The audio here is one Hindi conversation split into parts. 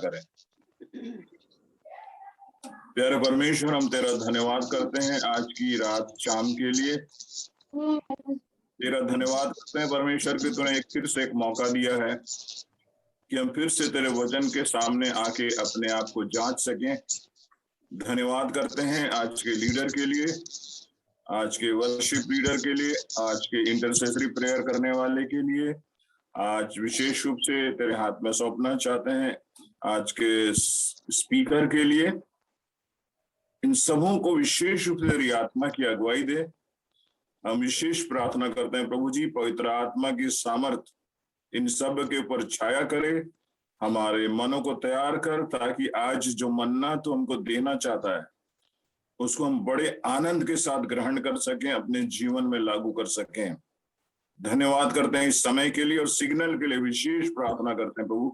करें। प्यारे परमेश्वर, हम तेरा धन्यवाद करते हैं आज की रात शाम के लिए। तेरा धन्यवाद करते हैं परमेश्वर कि तूने फिर से एक मौका दिया है कि हम फिर से तेरे वचन के सामने आके अपने आप को जांच सकें। धन्यवाद करते हैं आज के लीडर के लिए, आज के वर्शिप लीडर के लिए, आज के इंटरसेसरी प्रेयर करने वाले के लिए। आज विशेष रूप से तेरे हाथ में सौंपना चाहते हैं आज के स्पीकर के लिए। इन सबों को विशेष रूप से तेरी आत्मा की अगुवाई दे। हम विशेष प्रार्थना करते हैं प्रभु जी, पवित्र आत्मा की सामर्थ इन सब के ऊपर छाया करे, हमारे मनों को तैयार कर, ताकि आज जो मन्ना तो हमको देना चाहता है उसको हम बड़े आनंद के साथ ग्रहण कर सकें, अपने जीवन में लागू कर सकें। धन्यवाद करते हैं इस समय के लिए और सिग्नल के लिए विशेष प्रार्थना करते हैं प्रभु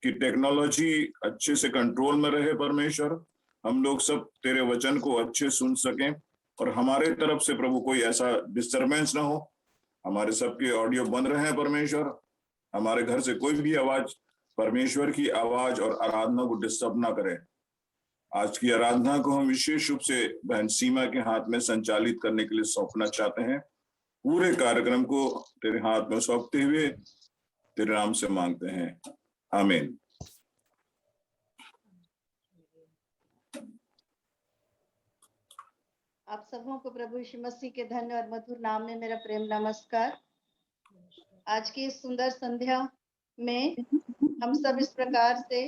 कि टेक्नोलॉजी अच्छे से कंट्रोल में रहे परमेश्वर, हम लोग सब तेरे वचन को अच्छे सुन सकें और हमारे तरफ से प्रभु कोई ऐसा डिस्टरबेंस ना हो। हमारे सबके ऑडियो बंद रहे परमेश्वर, हमारे घर से कोई भी आवाज परमेश्वर की आवाज और आराधना को डिस्टर्ब ना करे। आज की आराधना को हम विशेष रूप से बहन सीमा के हाथ में संचालित करने के लिए सौंपना चाहते हैं। पूरे कार्यक्रम को तेरे हाथ में सौंपते हुए तेरे नाम से मांगते हैं, आमीन। आप सबों को प्रभु यीशु मसीह के धन्य और मधुर नाम में मेरा प्रेम नमस्कार। आज की इस सुंदर संध्या में हम सब इस प्रकार से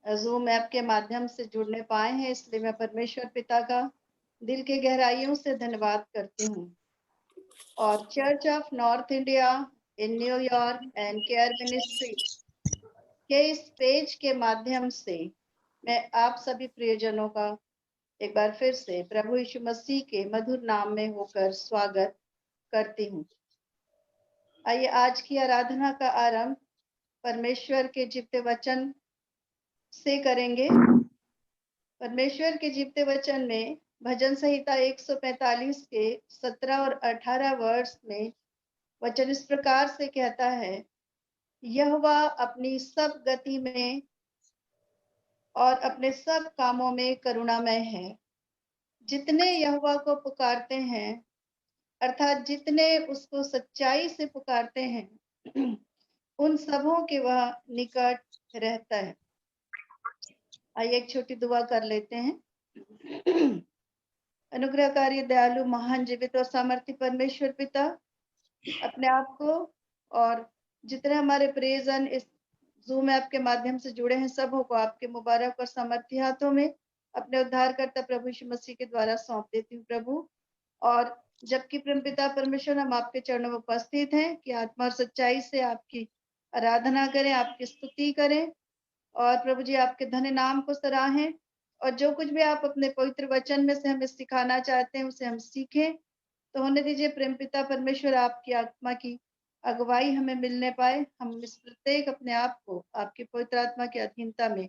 जूम ऐप के माध्यम से जुड़ने पाए हैं, इसलिए मैं परमेश्वर पिता का दिल के गहराइयों से धन्यवाद करती हूँ। और church of north India in New York and care ministry के इस पेज के माध्यम से मैं आप सभी प्रियजनों का एक बार फिर से प्रभु यीशु मसीह के मधुर नाम में होकर स्वागत करती हूँ। आइए आज की आराधना का आरंभ परमेश्वर के जीवते वचन से करेंगे। परमेश्वर के जीवते वचन में भजन संहिता 145 के 17 और 18 वर्ष में वचन इस प्रकार से कहता है, यहोवा अपनी सब गति में और अपने सब कामों में करुणामय है। जितने यहोवा को पुकारते हैं, अर्थात जितने उसको सच्चाई से पुकारते हैं, उन सबों के वह निकट रहता है। आइए एक छोटी दुआ कर लेते हैं। अनुग्रहकारी, दयालु, महान, जीवित और सामर्थी परमेश्वर पिता, अपने आप को और जितने हमारे प्रियजन इस जूम ऐप के माध्यम से जुड़े हैं सबों को आपके मुबारक और सामर्थी हाथों में अपने उद्धारकर्ता प्रभु यीशु मसीह के द्वारा सौंप देती हूँ प्रभु। और जबकि परमपिता परमेश्वर हम आपके चरणों में उपस्थित हैं कि आत्मा और सच्चाई से आपकी आराधना करें, आपकी स्तुति करें और प्रभु जी आपके धन्य नाम को सराहें। और जो कुछ भी आप अपने पवित्र वचन में से हमें सिखाना चाहते हैं उसे हम सीखें। तो होने दीजिए प्रेमपिता परमेश्वर, आपकी आत्मा की अगुवाई हमें मिलने पाए। हम इस प्रत्येक अपने आप को आपकी पवित्र आत्मा की अधीनता में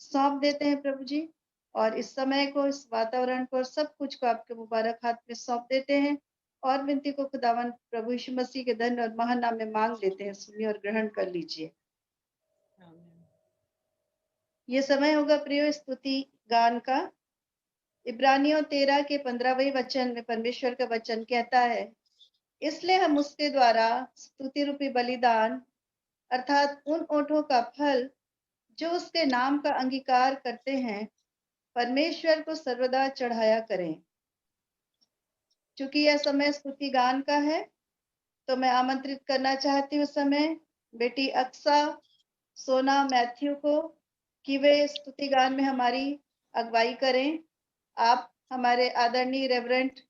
सौंप देते हैं प्रभु जी, और इस समय को, इस वातावरण को, सब कुछ को आपके मुबारक हाथ में सौंप देते हैं और विनती को खुदावन प्रभु यीशु मसीह के धन्य और महान नाम में मांग लेते हैं। सुनिए और ग्रहण कर लीजिए। ये समय होगा प्रिय स्तुति गान का। इब्रानियों 13 के 15वें वचन में परमेश्वर का वचन कहता है, इसलिए हम उसके द्वारा स्तुति रूपी बलिदान अर्थात उन ओठों का फल जो उसके नाम का अंगीकार करते हैं, परमेश्वर को सर्वदा चढ़ाया करें। क्योंकि यह समय स्तुति गान का है, तो मैं आमंत्रित करना चाहती हूँ समय बेटी अक्सा, सोना, मैथ्यू को कि वे स्तुति गान में हमारी अगुवाई करें। आप हमारे आदरणीय रेवरेंट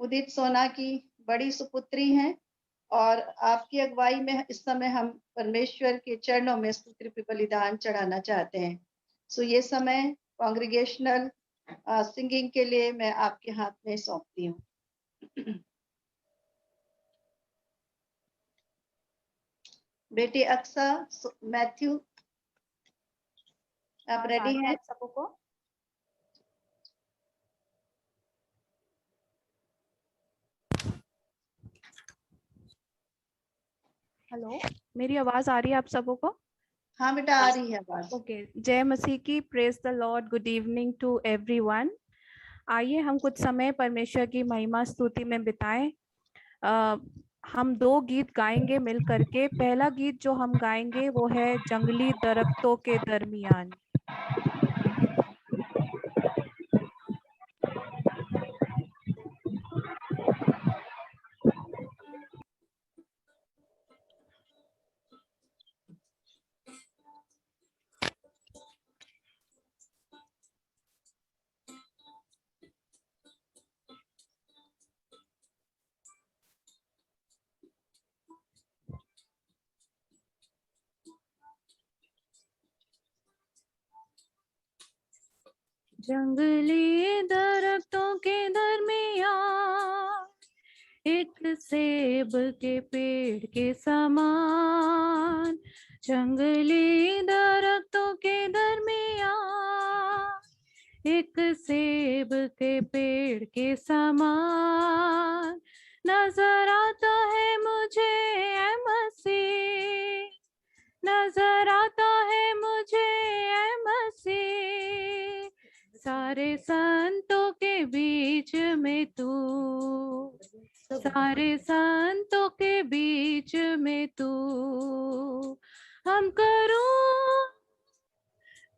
उदित सोना की बड़ी सुपुत्री हैं और आपकी अगुवाई में इस समय हम परमेश्वर के चरणों में स्तुति रूपी बलिदान चढ़ाना चाहते हैं। सो ये समय कांग्रेगेशनल सिंगिंग के लिए मैं आपके हाथ में सौंपती हूँ। बेटी अक्सा, मैथ्यू, आप रेडी हैं? सबों को हेलो, मेरी आवाज आ रही है आप सबों को? हाँ बेटा, आ रही है आवाज। ओके, जय मसीह की। Praise the Lord. Good evening to everyone. आइए हम कुछ समय परमेश्वर की महिमा स्तुति में बिताएं। हम 2 गीत गाएंगे मिल करके। पहला गीत जो हम गाएंगे वो है जंगली दरख्तों के दरमियान। जंगली दरख्तों के दरमियान एक सेब के पेड़ के समान, जंगली दरख्तों के दरमियान एक सेब के पेड़ के समान नजर आता है मुझे ऐ मसीह, नजर आता है मुझे ऐ मसीह। सारे संतों के बीच में तू, सारे संतों के बीच में तू, हम करूं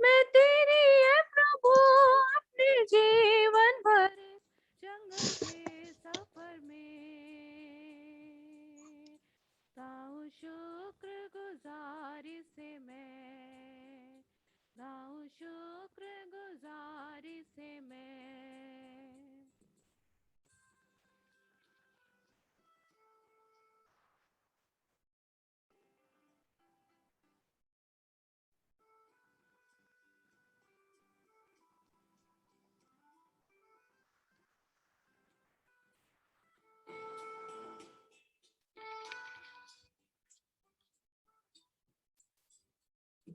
मैं तेरी है प्रभु अपने जीवन भर जंगल के सफर में। गाऊं शुक्र गुजारी से मैं, गाऊं शुक्र गुजारी से मैं।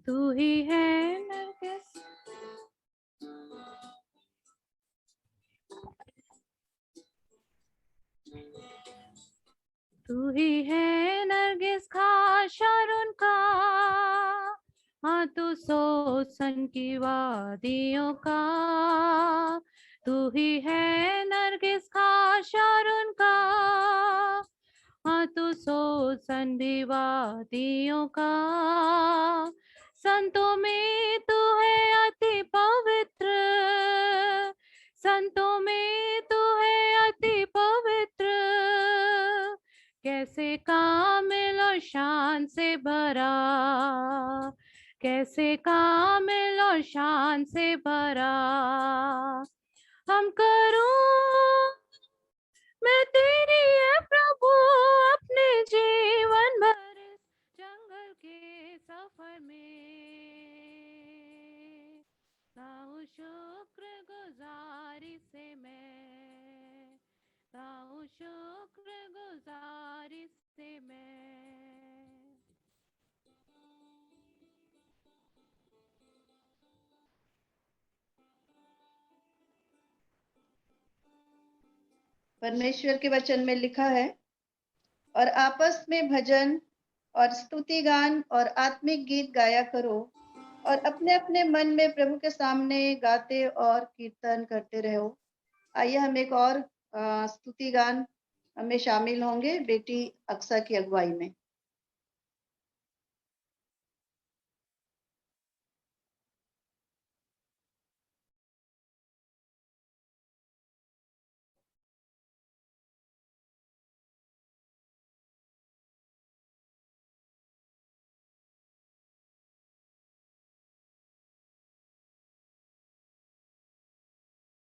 तू ही है नरगिस, तू ही है नरगिस का शारून का, हाँ तू सोसन की वादियों का। तू ही है नरगिस का शारून का, हाँ तू सोसन भी वादियों का। संतों में तू है अति पवित्र, संतों में तू है अति पवित्र। कैसे कामिल और शान से भरा, कैसे कामिल और शान से भरा। हम करूं मैं तेरी है प्रभु अपने जीवन भर इस जंगल के सफर में। गाऊं शुक्र गुजारी से मैं, गाऊं शुक्र गुजारी से मैं। परमेश्वर के वचन में लिखा है, और आपस में भजन और स्तुति गान और आत्मिक गीत गाया करो और अपने अपने मन में प्रभु के सामने गाते और कीर्तन करते रहो। आइए हम एक और स्तुति गान में शामिल होंगे बेटी अक्सा की अगुवाई में।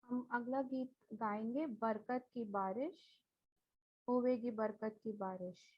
हम अगला गीत गाएंगे बरकत की बारिश, होवेगी बरकत की बारिश।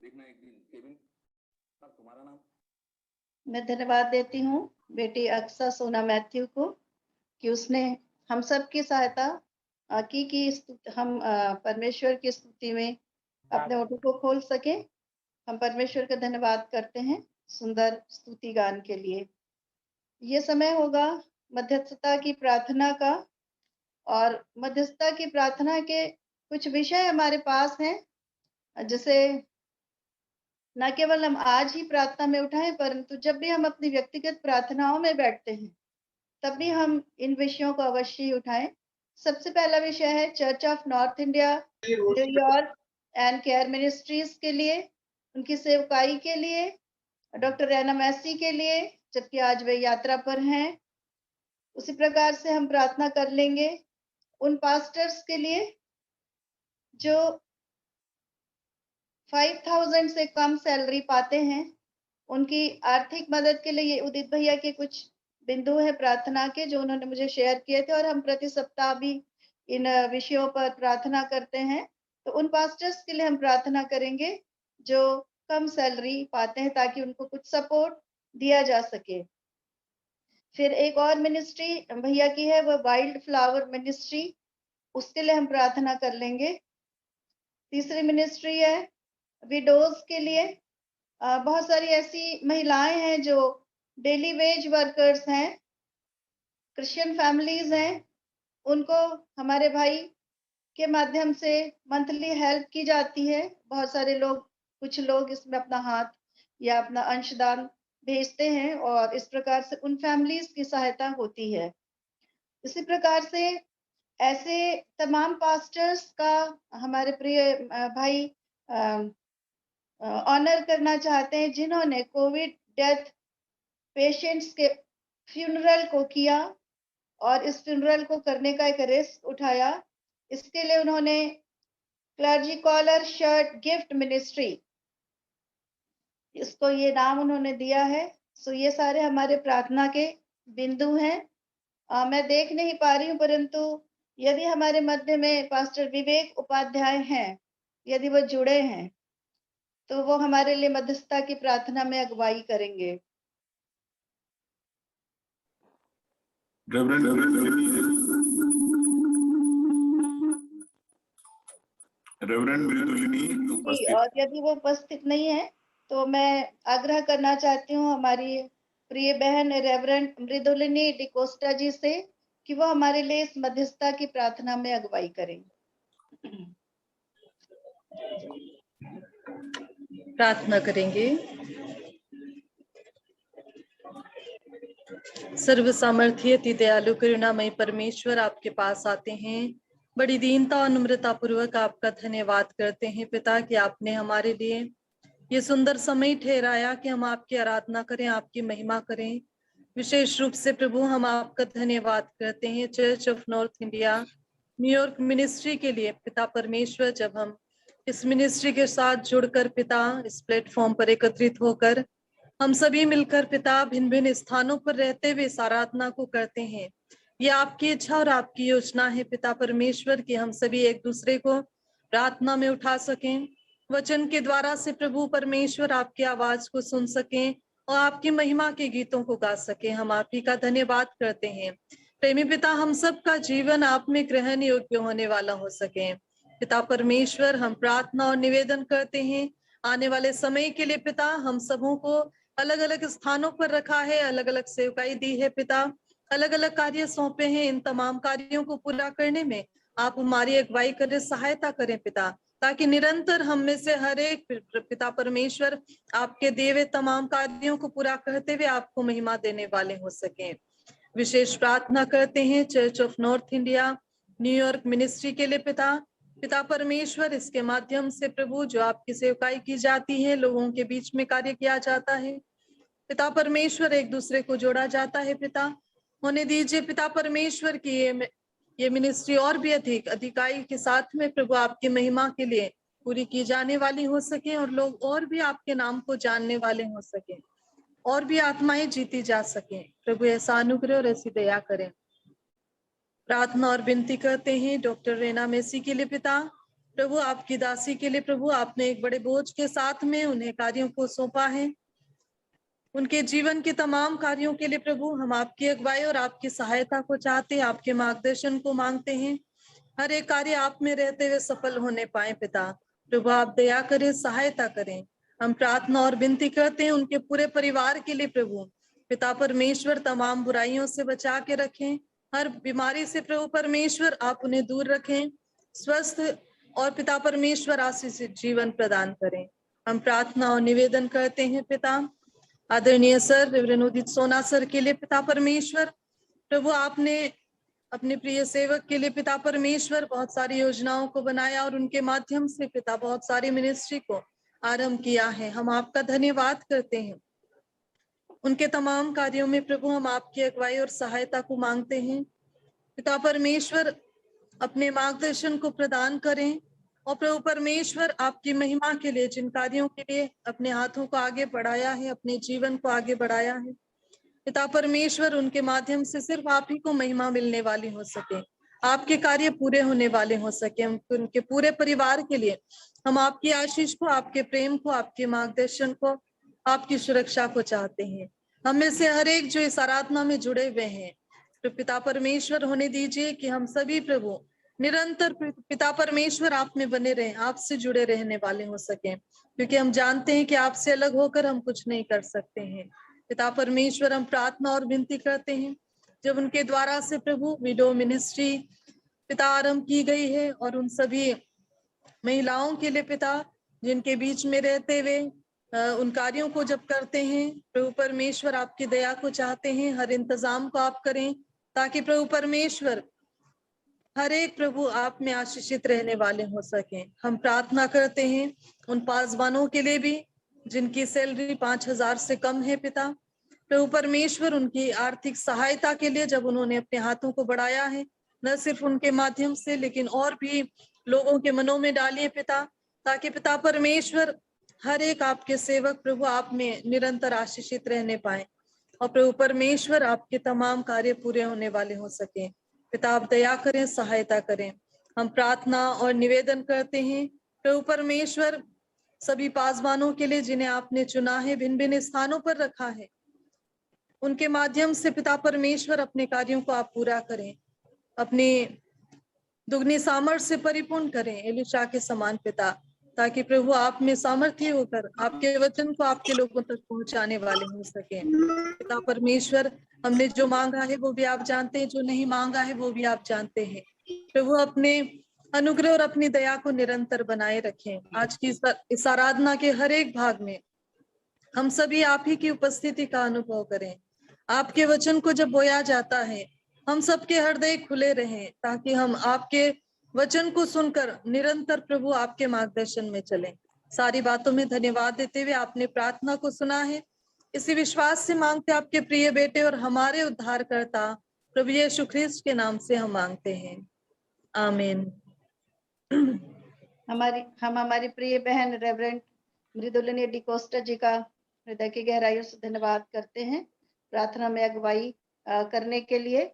देखना एक दिन केविन सर तुम्हारा नाम। मैं धन्यवाद देती हूँ बेटी अक्सा सोना मैथ्यू को कि उसने हम सब की सहायता की हम परमेश्वर की स्तुति में अपने ओठों को खोल सके। हम परमेश्वर का धन्यवाद करते हैं सुंदर स्तुति गान के लिए। ये समय होगा मध्यस्थता की प्रार्थना का, और मध्यस्थता की प्रार्थना के कुछ विषय हमारे पास हैं, जैसे न केवल हम आज ही प्रार्थना में उठाएं, परंतु जब भी हम अपनी व्यक्तिगत प्रार्थनाओं में बैठते हैं तब भी हम इन विषयों को अवश्य ही उठाएं। सबसे पहला विषय है church of north India New York and care ministries के लिए, उनकी सेवकाई के लिए, डॉक्टर रैना मैसी के लिए जबकि आज वे यात्रा पर हैं। उसी प्रकार से हम प्रार्थना कर लेंगे उन पास्टर्स के लिए जो 5000 से कम सैलरी पाते हैं, उनकी आर्थिक मदद के लिए। ये उदित भैया के कुछ बिंदु है प्रार्थना के जो उन्होंने मुझे शेयर किए थे, और हम प्रति सप्ताह भी इन विषयों पर प्रार्थना करते हैं। तो उन पास्टर्स के लिए हम प्रार्थना करेंगे जो कम सैलरी पाते हैं, ताकि उनको कुछ सपोर्ट दिया जा सके। फिर एक और मिनिस्ट्री भैया की है, वो वाइल्ड फ्लावर मिनिस्ट्री, उसके लिए हम प्रार्थना कर लेंगे। तीसरी मिनिस्ट्री है विडोज के लिए। बहुत सारी ऐसी महिलाएं हैं जो डेली वेज वर्कर्स हैं, क्रिश्चियन फैमिलीज हैं, उनको हमारे भाई के माध्यम से मंथली हेल्प की जाती है। बहुत सारे लोग, कुछ लोग इसमें अपना हाथ या अपना अंशदान भेजते हैं, और इस प्रकार से उन फैमिलीज की सहायता होती है। इसी प्रकार से ऐसे तमाम पास्टर्स का हमारे प्रिय भाई ऑनर करना चाहते हैं जिन्होंने कोविड डेथ पेशेंट्स के फ्यूनरल को किया और इस फ्यूनरल को करने का एक रिस्क उठाया। इसके लिए उन्होंने clergy collar shirt gift ministry, इसको ये नाम उन्होंने दिया है। सो ये सारे हमारे प्रार्थना के बिंदु हैं। मैं देख नहीं पा रही हूँ, परंतु यदि हमारे मध्य में पास्टर विवेक उपाध्याय हैं, यदि वो जुड़े हैं तो वो हमारे लिए मध्यस्थता की प्रार्थना में अगुवाई करेंगे। रेवरेंड मृदुलिनी उपस्थित, और यदि वो उपस्थित नहीं है तो मैं आग्रह करना चाहती हूँ हमारी प्रिय बहन रेवरेंड मृदुलिनी डिकोस्टा जी से कि वो हमारे लिए इस मध्यस्थता की प्रार्थना में अगुवाई करें। प्रार्थना करेंगे। सर्व सामर्थ्य अति दयालु करुणामय परमेश्वर, आपके पास आते हैं, बड़ी दीनता और नम्रता पूर्वक आपका धन्यवाद करते हैं पिता कि आपने हमारे लिए ये सुंदर समय ठहराया कि हम आपकी आराधना करें, आपकी महिमा करें। विशेष रूप से प्रभु हम आपका धन्यवाद करते हैं church of north India New York ministry के लिए पिता परमेश्वर। जब हम इस मिनिस्ट्री के साथ जुड़कर पिता इस प्लेटफॉर्म पर एकत्रित होकर हम सभी मिलकर पिता भिन्न भिन्न स्थानों पर रहते हुए इस आराधना को करते हैं, ये आपकी इच्छा और आपकी योजना है पिता परमेश्वर कि हम सभी एक दूसरे को प्रार्थना में उठा सकें, वचन के द्वारा से प्रभु परमेश्वर आपकी आवाज को सुन सकें और आपकी महिमा के गीतों को गा सकें। हम आप ही का धन्यवाद करते हैं प्रेमी पिता, हम सबका जीवन आप में ग्रहण योग्य होने वाला हो सके पिता परमेश्वर। हम प्रार्थना और निवेदन करते हैं आने वाले समय के लिए पिता। हम सबों को अलग अलग स्थानों पर रखा है, अलग अलग सेवकाई दी है पिता, अलग अलग कार्य सौंपे हैं। इन तमाम कार्यों को पूरा करने में आप हमारी अगुवाई करें, सहायता करें पिता, ताकि निरंतर हम में से हर एक पिता परमेश्वर आपके दिए तमाम कार्यों को पूरा करते हुए आपको महिमा देने वाले हो सके। विशेष प्रार्थना करते हैं church of north India New York ministry के लिए पिता। पिता परमेश्वर, इसके माध्यम से प्रभु जो आपकी सेवकाई की जाती है, लोगों के बीच में कार्य किया जाता है पिता परमेश्वर, एक दूसरे को जोड़ा जाता है पिता। होने दीजिए पिता परमेश्वर की ये मिनिस्ट्री और भी अधिक अधिकाई के साथ में प्रभु आपकी महिमा के लिए पूरी की जाने वाली हो सके और लोग और भी आपके नाम को जानने वाले हो सके और भी आत्माएं जीती जा सके। प्रभु ऐसा अनुग्रह और ऐसी दया करें। प्रार्थना और विनती करते हैं डॉक्टर रैना मैसी के लिए पिता। प्रभु आपकी दासी के लिए प्रभु आपने एक बड़े बोझ के साथ में उन्हें कार्यों को सौंपा है। उनके जीवन के तमाम कार्यों के लिए प्रभु हम आपकी अगुवाई और आपकी सहायता को चाहते हैं, आपके मार्गदर्शन को मांगते हैं। हर एक कार्य आप में रहते हुए सफल होने पाए पिता। प्रभु आप दया करें, सहायता करें। हम प्रार्थना और विनती करते हैं उनके पूरे परिवार के लिए प्रभु। पिता परमेश्वर तमाम बुराइयों से बचा के रखें, हर बीमारी से प्रभु परमेश्वर आप उन्हें दूर रखें, स्वस्थ और पिता परमेश्वर आशीषित जीवन प्रदान करें। हम प्रार्थना और निवेदन करते हैं पिता आदरणीय सर रेवरेंड उदित सोना सर के लिए पिता परमेश्वर। प्रभु आपने अपने प्रिय सेवक के लिए पिता परमेश्वर बहुत सारी योजनाओं को बनाया और उनके माध्यम से पिता बहुत सारी मिनिस्ट्री को आरंभ किया है। हम आपका धन्यवाद करते हैं। उनके तमाम कार्यों में प्रभु हम आपकी अगुवाई और सहायता को मांगते हैं। पिता परमेश्वर अपने मार्गदर्शन को प्रदान करें और प्रभु परमेश्वर आपकी महिमा के लिए जिन कार्यों के लिए अपने हाथों को आगे बढ़ाया है, अपने जीवन को आगे बढ़ाया है, पिता परमेश्वर उनके माध्यम से सिर्फ आप ही को महिमा मिलने वाली हो सके, आपके कार्य पूरे होने वाले हो सके। उनके पूरे परिवार के लिए हम आपकी आशीष को, आपके प्रेम को, आपके मार्गदर्शन को, आपकी सुरक्षा को चाहते हैं। हम में से हर एक जो इस आराधना में जुड़े हुए हैं, तो पिता परमेश्वर होने दीजिए कि हम सभी प्रभु निरंतर पिता परमेश्वर आप में बने रहें, आपसे जुड़े रहने वाले हो सके, क्योंकि हम जानते हैं कि आपसे अलग होकर हम कुछ नहीं कर सकते हैं। पिता परमेश्वर हम प्रार्थना और विनती करते हैं, जब उनके द्वारा से प्रभु विडो मिनिस्ट्री पिता आरंभ की गई है और उन सभी महिलाओं के लिए पिता जिनके बीच में रहते हुए उन कार्यों को जब करते हैं, प्रभु परमेश्वर आपकी दया को चाहते हैं, हर इंतजाम को आप करें ताकि प्रभु परमेश्वर हर एक प्रभु आप में आशीषित रहने वाले हो सके। हम प्रार्थना करते हैं उन पासवानों के लिए भी जिनकी सैलरी 5,000 से कम है पिता। प्रभु परमेश्वर उनकी आर्थिक सहायता के लिए जब उन्होंने अपने हाथों को बढ़ाया है, न सिर्फ उनके माध्यम से लेकिन और भी लोगों के मनों में डालिए पिता, ताकि पिता परमेश्वर हर एक आपके सेवक प्रभु आप में निरंतर आशीषित रहने पाए और प्रभु परमेश्वर आपके तमाम कार्य पूरे होने वाले हो सके। पिता आप दया करें, सहायता करें। हम प्रार्थना और निवेदन करते हैं प्रभु परमेश्वर सभी पासवानों के लिए जिन्हें आपने चुना है, भिन्न भिन्न स्थानों पर रखा है, उनके माध्यम से पिता परमेश्वर अपने कार्यों को आप पूरा करें, अपनी दुगनी सामर्थ्य से परिपूर्ण करें एलिशा के समान पिता, ताकि प्रभु आप में सामर्थ्य होकर आपके वचन को आपके लोगों तक पहुंचाने वाले हो सके। पिता परमेश्वर हमने जो मांगा है वो भी आप जानते हैं, जो नहीं मांगा है वो भी आप जानते हैं। प्रभु अपने अनुग्रह और अपनी दया को निरंतर बनाए रखें। आज की इस आराधना के हर एक भाग में हम सभी आप ही की उपस्थिति का अनुभव करें। आपके वचन को जब बोया जाता है, हम सबके हृदय खुले रहें ताकि हम आपके वचन को सुनकर निरंतर प्रभु आपके मार्गदर्शन में चलें। सारी बातों में धन्यवाद देते हुए आपने प्रार्थना को सुना है, इसी विश्वास से मांगते आपके प्रिय बेटे और हमारे उद्धारकर्ता प्रभु यीशु ख्रिस्त के नाम से हम मांगते हैं, आमीन। हम हमारी प्रिय बहन रेवरेंड मृदुलिनी डिकोस्टा जी का हृदय की गहराइयों से धन्यवाद करते हैं प्रार्थना में अगुवाई करने के लिए।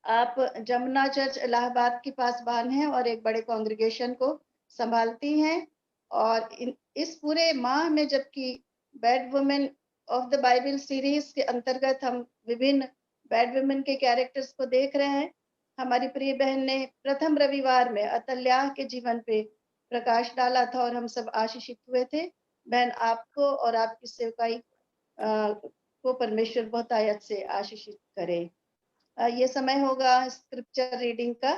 आप जमुना चर्च इलाहाबाद की पासवान हैं और एक बड़े कॉन्ग्रेगेशन को संभालती हैं, और इस पूरे माह में जबकि bad women of the Bible series के अंतर्गत हम विभिन्न बैड वुमेन के कैरेक्टर्स को देख रहे हैं, हमारी प्रिय बहन ने प्रथम रविवार में अतल्या के जीवन पे प्रकाश डाला था और हम सब आशीषित हुए थे। बहन आपको और आपकी सेवकाई को परमेश्वर बहुत आयत से आशीषित करे। ये समय होगा स्क्रिप्चर रीडिंग का,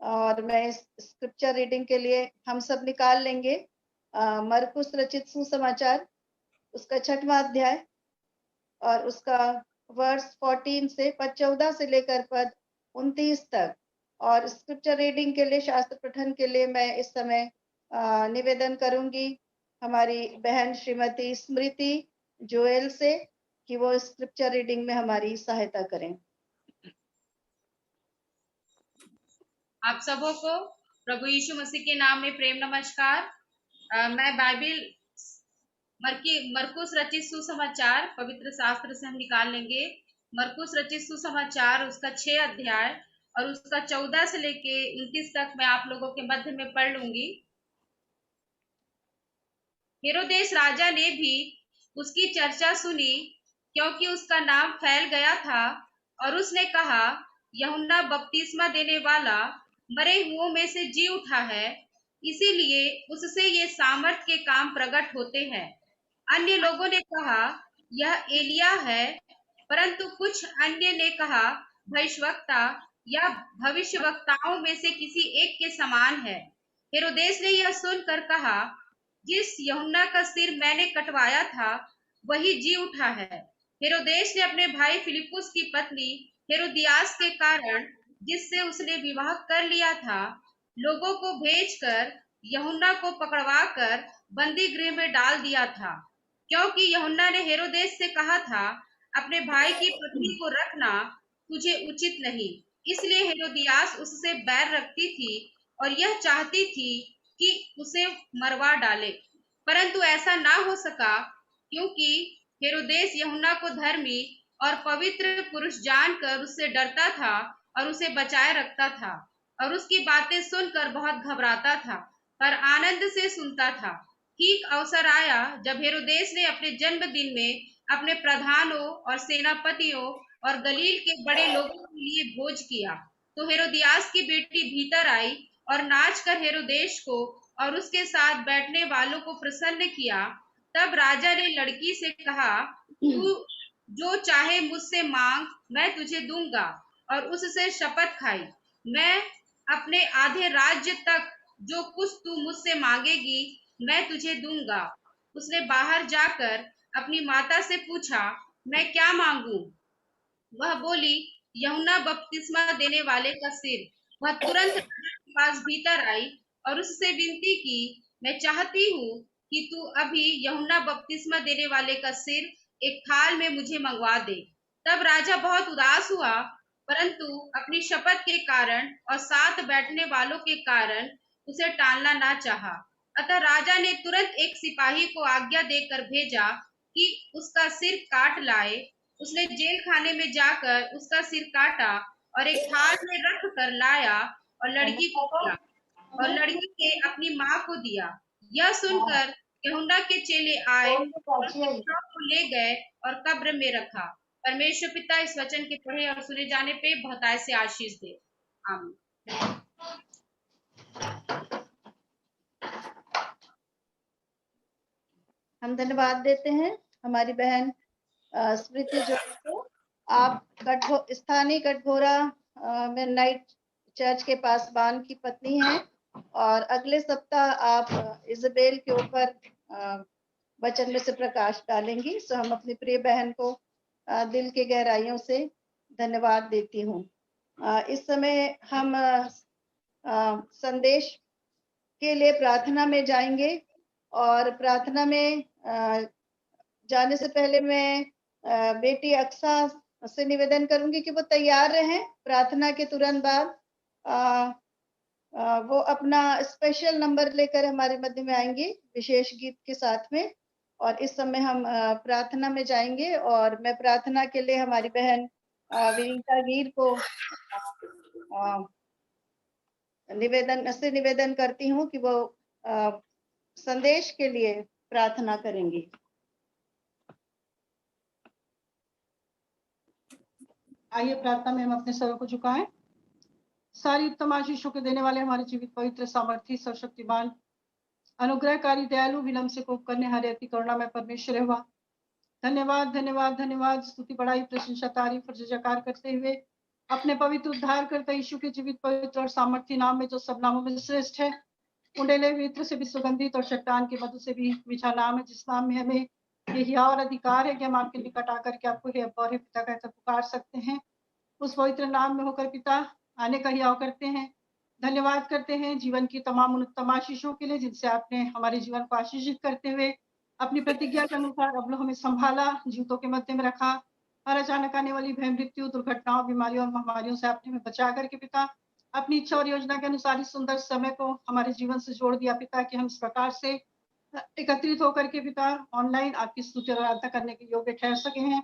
और मैं इस स्क्रिप्चर रीडिंग के लिए हम सब निकाल लेंगे मरकुस रचित सुसमाचार उसका 6वां अध्याय और उसका वर्स 14 से लेकर पद 29 तक। और स्क्रिप्चर रीडिंग के लिए, शास्त्र पठन के लिए मैं इस समय निवेदन करूंगी हमारी बहन श्रीमती स्मृति जोएल से कि वो स्क्रिप्चर रीडिंग में हमारी सहायता करें। आप सबों को प्रभु यीशु मसीह के नाम में प्रेम नमस्कार। मैं बाइबिल मरकुस रचित सुसमाचार पवित्र शास्त्र से हम निकाल लेंगे। मरकुस रचित सुसमाचार उसका 6 अध्याय और उसका 14 से लेके 29 तक मैं आप लोगों के मध्य में पढ़ लूंगी। हेरोदेस राजा ने भी उसकी चर्चा सुनी, क्योंकि उसका नाम फैल गया था, और उसने कहा, यूहन्ना बपतिस्मा देने वाला मरे हुओं में से जी उठा है, इसीलिए उससे ये सामर्थ के काम प्रकट होते हैं। अन्य लोगों ने कहा, यह एलिया है, परंतु कुछ अन्य ने कहा, भविष्यवक्ता या भविष्यवक्ताओं में से किसी एक के समान है। हेरोदेस ने यह सुनकर कहा, जिस यूहन्ना का सिर मैंने कटवाया था वही जी उठा है। हेरोदेस ने अपने भाई फिलिपुस की पत्नी हेरोदियास के कारण, जिससे उसने विवाह कर लिया था, लोगों को भेजकर यूहन्ना को पकड़वाकर बंदी गृह में डाल दिया था, क्योंकि यूहन्ना ने हेरोदेस से कहा था, अपने भाई की पत्नी को रखना तुझे उचित नहीं। इसलिए हेरोदियास उससे बैर रखती थी और यह चाहती थी कि उसे मरवा डाले, परंतु ऐसा ना हो सका, क्योंकि हेरोदेस यूहन्ना को धर्मी और पवित्र पुरुष जानकर उससे डरता था और उसे बचाए रखता था, और उसकी बातें सुनकर बहुत घबराता था, पर आनंद से सुनता था। ठीक अवसर आया जब हेरोदेस ने अपने जन्मदिन में अपने प्रधानों और सेनापतियों और गलील के बड़े लोगों के लिए भोज किया, तो हेरोदियास की बेटी भीतर आई और नाच कर हेरोदेस को और उसके साथ बैठने वालों को प्रसन्न किया। तब राजा ने लड़की से कहा, तू जो चाहे मुझसे मांग, मैं तुझे दूंगा, और उससे शपथ खाई, मैं अपने आधे राज्य तक जो कुछ तू मुझसे मांगेगी मैं तुझे दूंगा। उसने बाहर जाकर अपनी माता से पूछा, मैं क्या मांगू? वह बोली, यूहन्ना बपतिस्मा देने वाले का सिर। वह तुरंत राजा के पास भीतर आई और उससे विनती की, मैं चाहती हूँ कि तू अभी यूहन्ना बपतिस्मा देने वाले का सिर एक थाल में मुझे मंगवा दे। तब राजा बहुत उदास हुआ, परंतु अपनी शपथ के कारण और साथ बैठने वालों के कारण उसे टालना ना चाहा। अतः राजा ने तुरंत एक सिपाही को आज्ञा देकर भेजा कि उसका सिर काट लाए। उसने जेल खाने में जाकर उसका सिर काटा और एक थाल में रख कर लाया और लड़की को दिया, और लड़की ने अपनी माँ को दिया। यह सुनकर यूहन्ना के चेले आए और शव को ले गए और कब्र में रखा। परमेश्वर पिता इस वचन के पढ़े और सुने जाने पे बहुतायत से आशीष दे। आमीन। हम धन्यवाद देते हैं हमारी बहन स्मृति जो को। आप स्थानीय कटघोरा में नाइट चर्च के पास बान की पत्नी हैं, और अगले सप्ताह आप इजबेल के ऊपर वचन में से प्रकाश डालेंगी। सो हम अपनी प्रिय बहन को दिल के गहराइयों से धन्यवाद देती हूँ। इस समय हम संदेश के लिए प्रार्थना में जाएंगे, और प्रार्थना में जाने से पहले मैं बेटी अक्सा से निवेदन करूंगी कि वो तैयार रहें। प्रार्थना के तुरंत बाद वो अपना स्पेशल नंबर लेकर हमारे मध्य में आएंगी विशेष गीत के साथ में। और इस समय हम प्रार्थना में जाएंगे, और मैं प्रार्थना के लिए हमारी बहन विनीता गिर को निवेदन करती हूँ कि वो संदेश के लिए प्रार्थना करेंगी। आइए प्रार्थना में हम अपने सरों को झुकाएं। सारी उत्तम आशीषों के देने वाले हमारे जीवित पवित्र सामर्थी सर्वशक्तिमान अनुग्रहकारी दयालु विलंब से कोप करने हरे अति करुणा में परमेश्वर हुआ, धन्यवाद धन्यवाद धन्यवाद, स्तुति बड़ाई प्रशंसा तारीफ और जयकार करते हुए अपने पवित्र उद्धार करता यीशु के जीवित पवित्र और सामर्थी नाम में, जो सब नामों में श्रेष्ठ है, उंडेले हुए इत्र से भी सुगंधित और चट्टान के मधु से भी मीठा नाम है, जिस नाम में हमें यह और अधिकार है कि हम आपके निकट आकर के आपको हे अब्बा और हे पिता कहकर पुकार सकते हैं। उस पवित्र नाम में होकर पिता आने का हियाव करते हैं। धन्यवाद करते हैं जीवन की तमाम उत्तम आशीषों के लिए, जिनसे आपने हमारे जीवन को आशीषित करते हुए अपनी प्रतिज्ञा के अनुसार अब हमें संभाला, जीवतों के मध्य में रखा, और अचानक आने वाली भय, मृत्यु, दुर्घटनाओं, बीमारियों और महामारियों से आपने हमें बचा करके पिता अपनी इच्छा और योजना के अनुसार इस सुंदर समय को हमारे जीवन से जोड़ दिया पिता, कि हम इस प्रकार से एकत्रित होकर के पिता ऑनलाइन आपकी स्तुति और आराधना करने के योग्य ठहर सके हैं।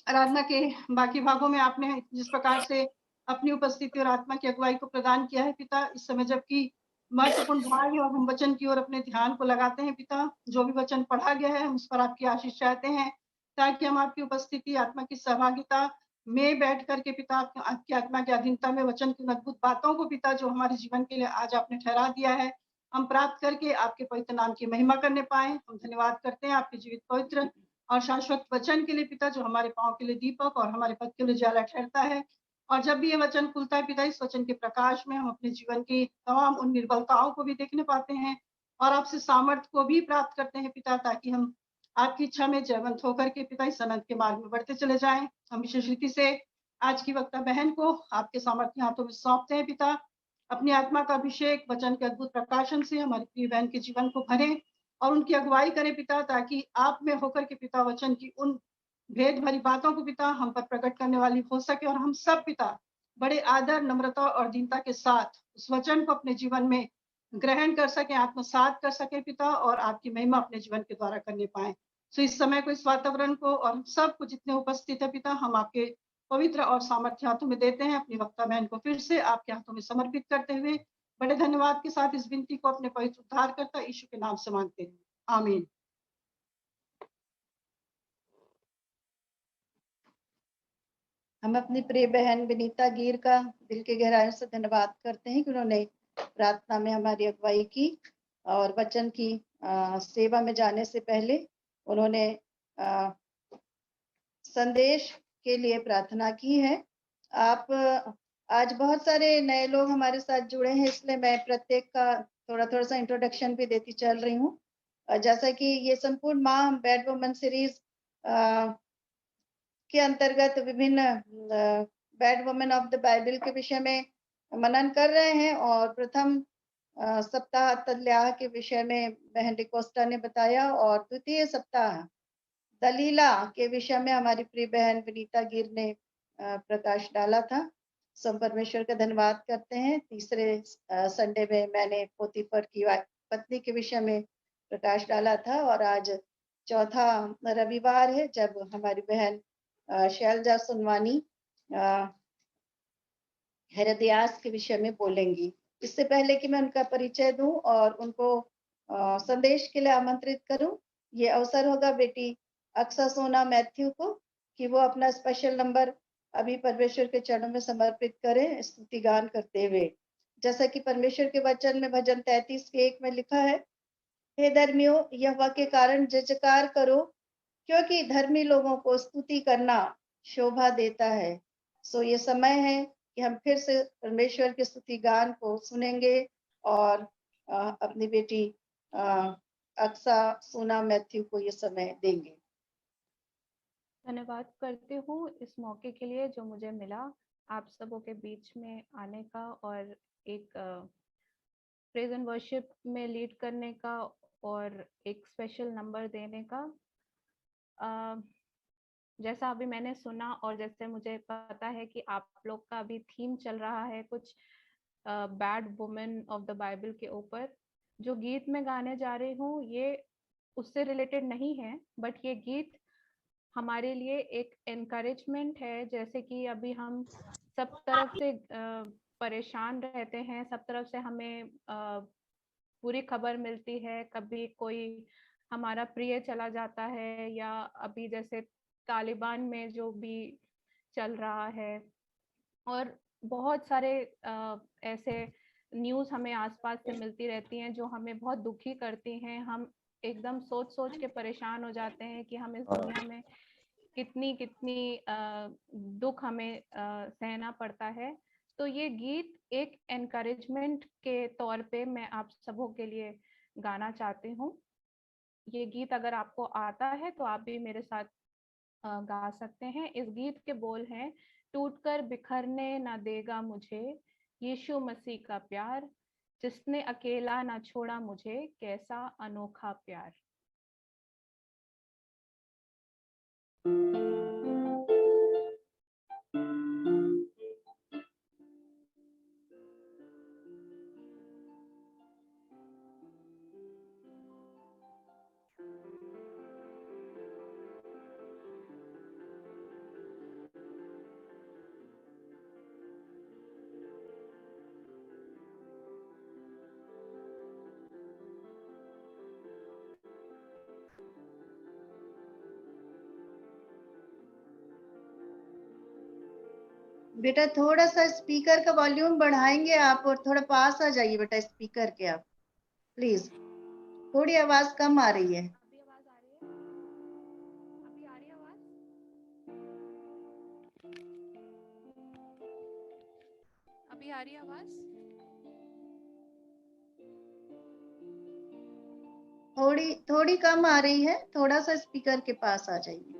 आराधना के बाकी भागों में आपने जिस प्रकार से अपनी उपस्थिति और आत्मा की अगुवाई को प्रदान किया है पिता। इस समय जबकि महत्वपूर्ण भाग है और हम वचन की ओर अपने ध्यान को लगाते हैं पिता, जो भी वचन पढ़ा गया है हम उस पर आपकी आशीष चाहते हैं, ताकि हम आपकी उपस्थिति, आत्मा की सहभागिता में बैठ करके पिता आपकी आत्मा की अधीनता में वचन की अद्भुत बातों को पिता जो हमारे जीवन के लिए आज आपने ठहरा दिया है, हम प्राप्त करके आपके पवित्र नाम की महिमा करने पाए। हम धन्यवाद करते हैं आपके जीवित पवित्र और शाश्वत वचन के लिए पिता, जो हमारे पांव के लिए दीपक और हमारे पथ के लिए ज्वाला ठहरता है। और जब भी ये वचन खुलता है पिता, इस वचन के प्रकाश में हम अपने जीवन की तमाम उन निर्बलताओं को भी देखने पाते हैं और आपसे सामर्थ्य को भी प्राप्त करते हैं पिता, ताकि हम आपकी इच्छा में जयवंत होकर के पिता इस अनंत के मार्ग में बढ़ते चले जाएं। हम विशेष रीति से आज की वक्ता बहन को आपके सामर्थ्य हाथों में सौंपते हैं पिता। अपनी आत्मा का अभिषेक वचन के अद्भुत प्रकाशन से हमारी प्रिय बहन के जीवन को भरें और उनकी अगुवाई करें पिता, ताकि आप में होकर के पिता वचन की उन भेद भरी बातों को पिता हम पर प्रकट करने वाली हो सके और हम सब पिता बड़े आदर, नम्रता और दीनता के साथ उस वचन को अपने जीवन में ग्रहण कर सके, आत्मसात कर सके पिता, और आपकी महिमा अपने जीवन के द्वारा करने पाए। सो इस समय को, इस वातावरण को और हम सबको जितने उपस्थित है पिता, हम आपके पवित्र और सामर्थ्य हाथों में देते हैं। अपनी वक्ता बहन को फिर से आपके हाथों में समर्पित करते हुए बड़े धन्यवाद के साथ इस विनती को अपने पवित्र उद्धारकर्ता यीशु के नाम से मांगते हैं, आमीन। हम अपनी प्रिय बहन विनीता गिर का दिल के गहराइयों से धन्यवाद करते हैं कि उन्होंने प्रार्थना में हमारी अगुवाई की और वचन की सेवा में जाने से पहले उन्होंने संदेश के लिए प्रार्थना की है। आप आज बहुत सारे नए लोग हमारे साथ जुड़े हैं, इसलिए मैं प्रत्येक का थोड़ा सा इंट्रोडक्शन भी देती चल रही हूँ। जैसा कि ये संपूर्ण माह बैड वुमन सीरीज के अंतर्गत विभिन्न bad women of the Bible के विषय में मनन कर रहे हैं और प्रथम सप्ताह तल्याह के विषय में बहन डिकोस्टा ने बताया और द्वितीय सप्ताह दलीला के विषय में हमारी प्रिय बहन विनीता गिर ने प्रकाश डाला था। सब परमेश्वर का धन्यवाद करते हैं। तीसरे संडे में मैंने पोतीफर की पत्नी के विषय में प्रकाश डाला था और आज चौथा रविवार है जब हमारी बहन शैलजा सुनवानी हेरोदियास के विषय में बोलेंगी। इससे पहले कि मैं उनका परिचय दूं और उनको संदेश के लिए आमंत्रित करूं, ये अवसर होगा बेटी अक्सा सोना मैथ्यू को कि वो अपना स्पेशल नंबर अभी परमेश्वर के चरणों में समर्पित करें स्तुति गान करते हुए। जैसा कि परमेश्वर के वचन में भजन 33:1 में लिखा है, हे धर्मियों, यहोवा के कारण जय जयकार करो, क्योंकि धर्मी लोगों को स्तुति करना शोभा देता है। सो ये समय है कि हम फिर से परमेश्वर के स्तुति गान को सुनेंगे और अपनी बेटी अक्सा सोना मैथ्यू को ये समय देंगे। धन्यवाद करती हूँ इस मौके के लिए जो मुझे मिला आप सबों के बीच में आने का और एक प्रेज एंड वर्शिप में लीड करने का और एक स्पेशल नंबर देने का। जैसा अभी मैंने सुना और जैसे मुझे पता है कि आप लोग का अभी थीम चल रहा है कुछ bad women of the Bible के ऊपर, जो गीत मैं गाने जा रही हूँ ये उससे रिलेटेड नहीं है, बट ये गीत हमारे लिए एक एनकरेजमेंट है। जैसे कि अभी हम सब तरफ से परेशान रहते हैं, सब तरफ से हमें बुरी खबर मिलती है, कभी कोई हमारा प्रिय चला जाता है या अभी जैसे तालिबान में जो भी चल रहा है और बहुत सारे ऐसे न्यूज़ हमें आसपास से मिलती रहती हैं जो हमें बहुत दुखी करती हैं। हम एकदम सोच सोच के परेशान हो जाते हैं कि हम इस दुनिया में कितनी दुख हमें सहना पड़ता है। तो ये गीत एक एनकरेजमेंट के तौर पे मैं आप सबों के लिए गाना चाहती हूँ। ये गीत अगर आपको आता है तो आप भी मेरे साथ गा सकते हैं। इस गीत के बोल हैं, टूटकर बिखरने ना देगा मुझे यीशु मसीह का प्यार, जिसने अकेला ना छोड़ा मुझे, कैसा अनोखा प्यार। बेटा थोड़ा सा स्पीकर का वॉल्यूम बढ़ाएंगे आप, और थोड़ा पास आ जाइए बेटा स्पीकर के आप प्लीज, थोड़ी आवाज कम आ रही है। अभी आवाज आ रही है? अभी आ रही है आवाज? अभी आ रही है आवाज? थोड़ी थोड़ी कम आ रही है, थोड़ा सा स्पीकर के पास आ जाइए।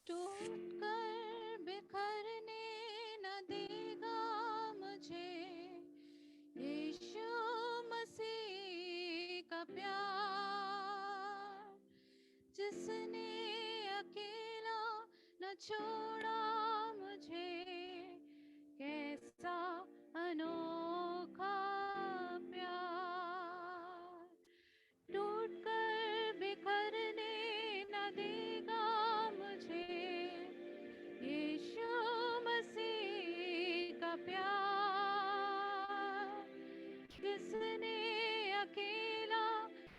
टूटकर बिखरने न देगा मुझे यीशु मसीह का प्यार, जिसने अकेला न छोड़ा मुझे, कैसा अनोखा प्यार। टूटकर बिखरने न देगा मुझे यीशु मसीह का प्यार, जिसने अकेला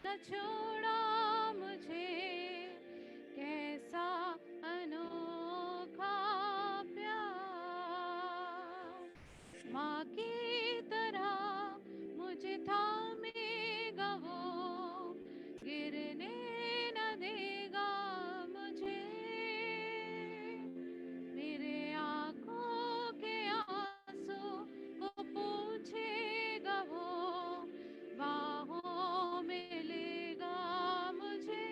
न छोड़ा मुझे, कैसा अनोखा प्यार। माँ की तरह मुझे थामेगा वो, गिरने न देगा मुझे, मेरे आंखों के आंसू को पूछेगा वो, बाहों में लेगा मुझे।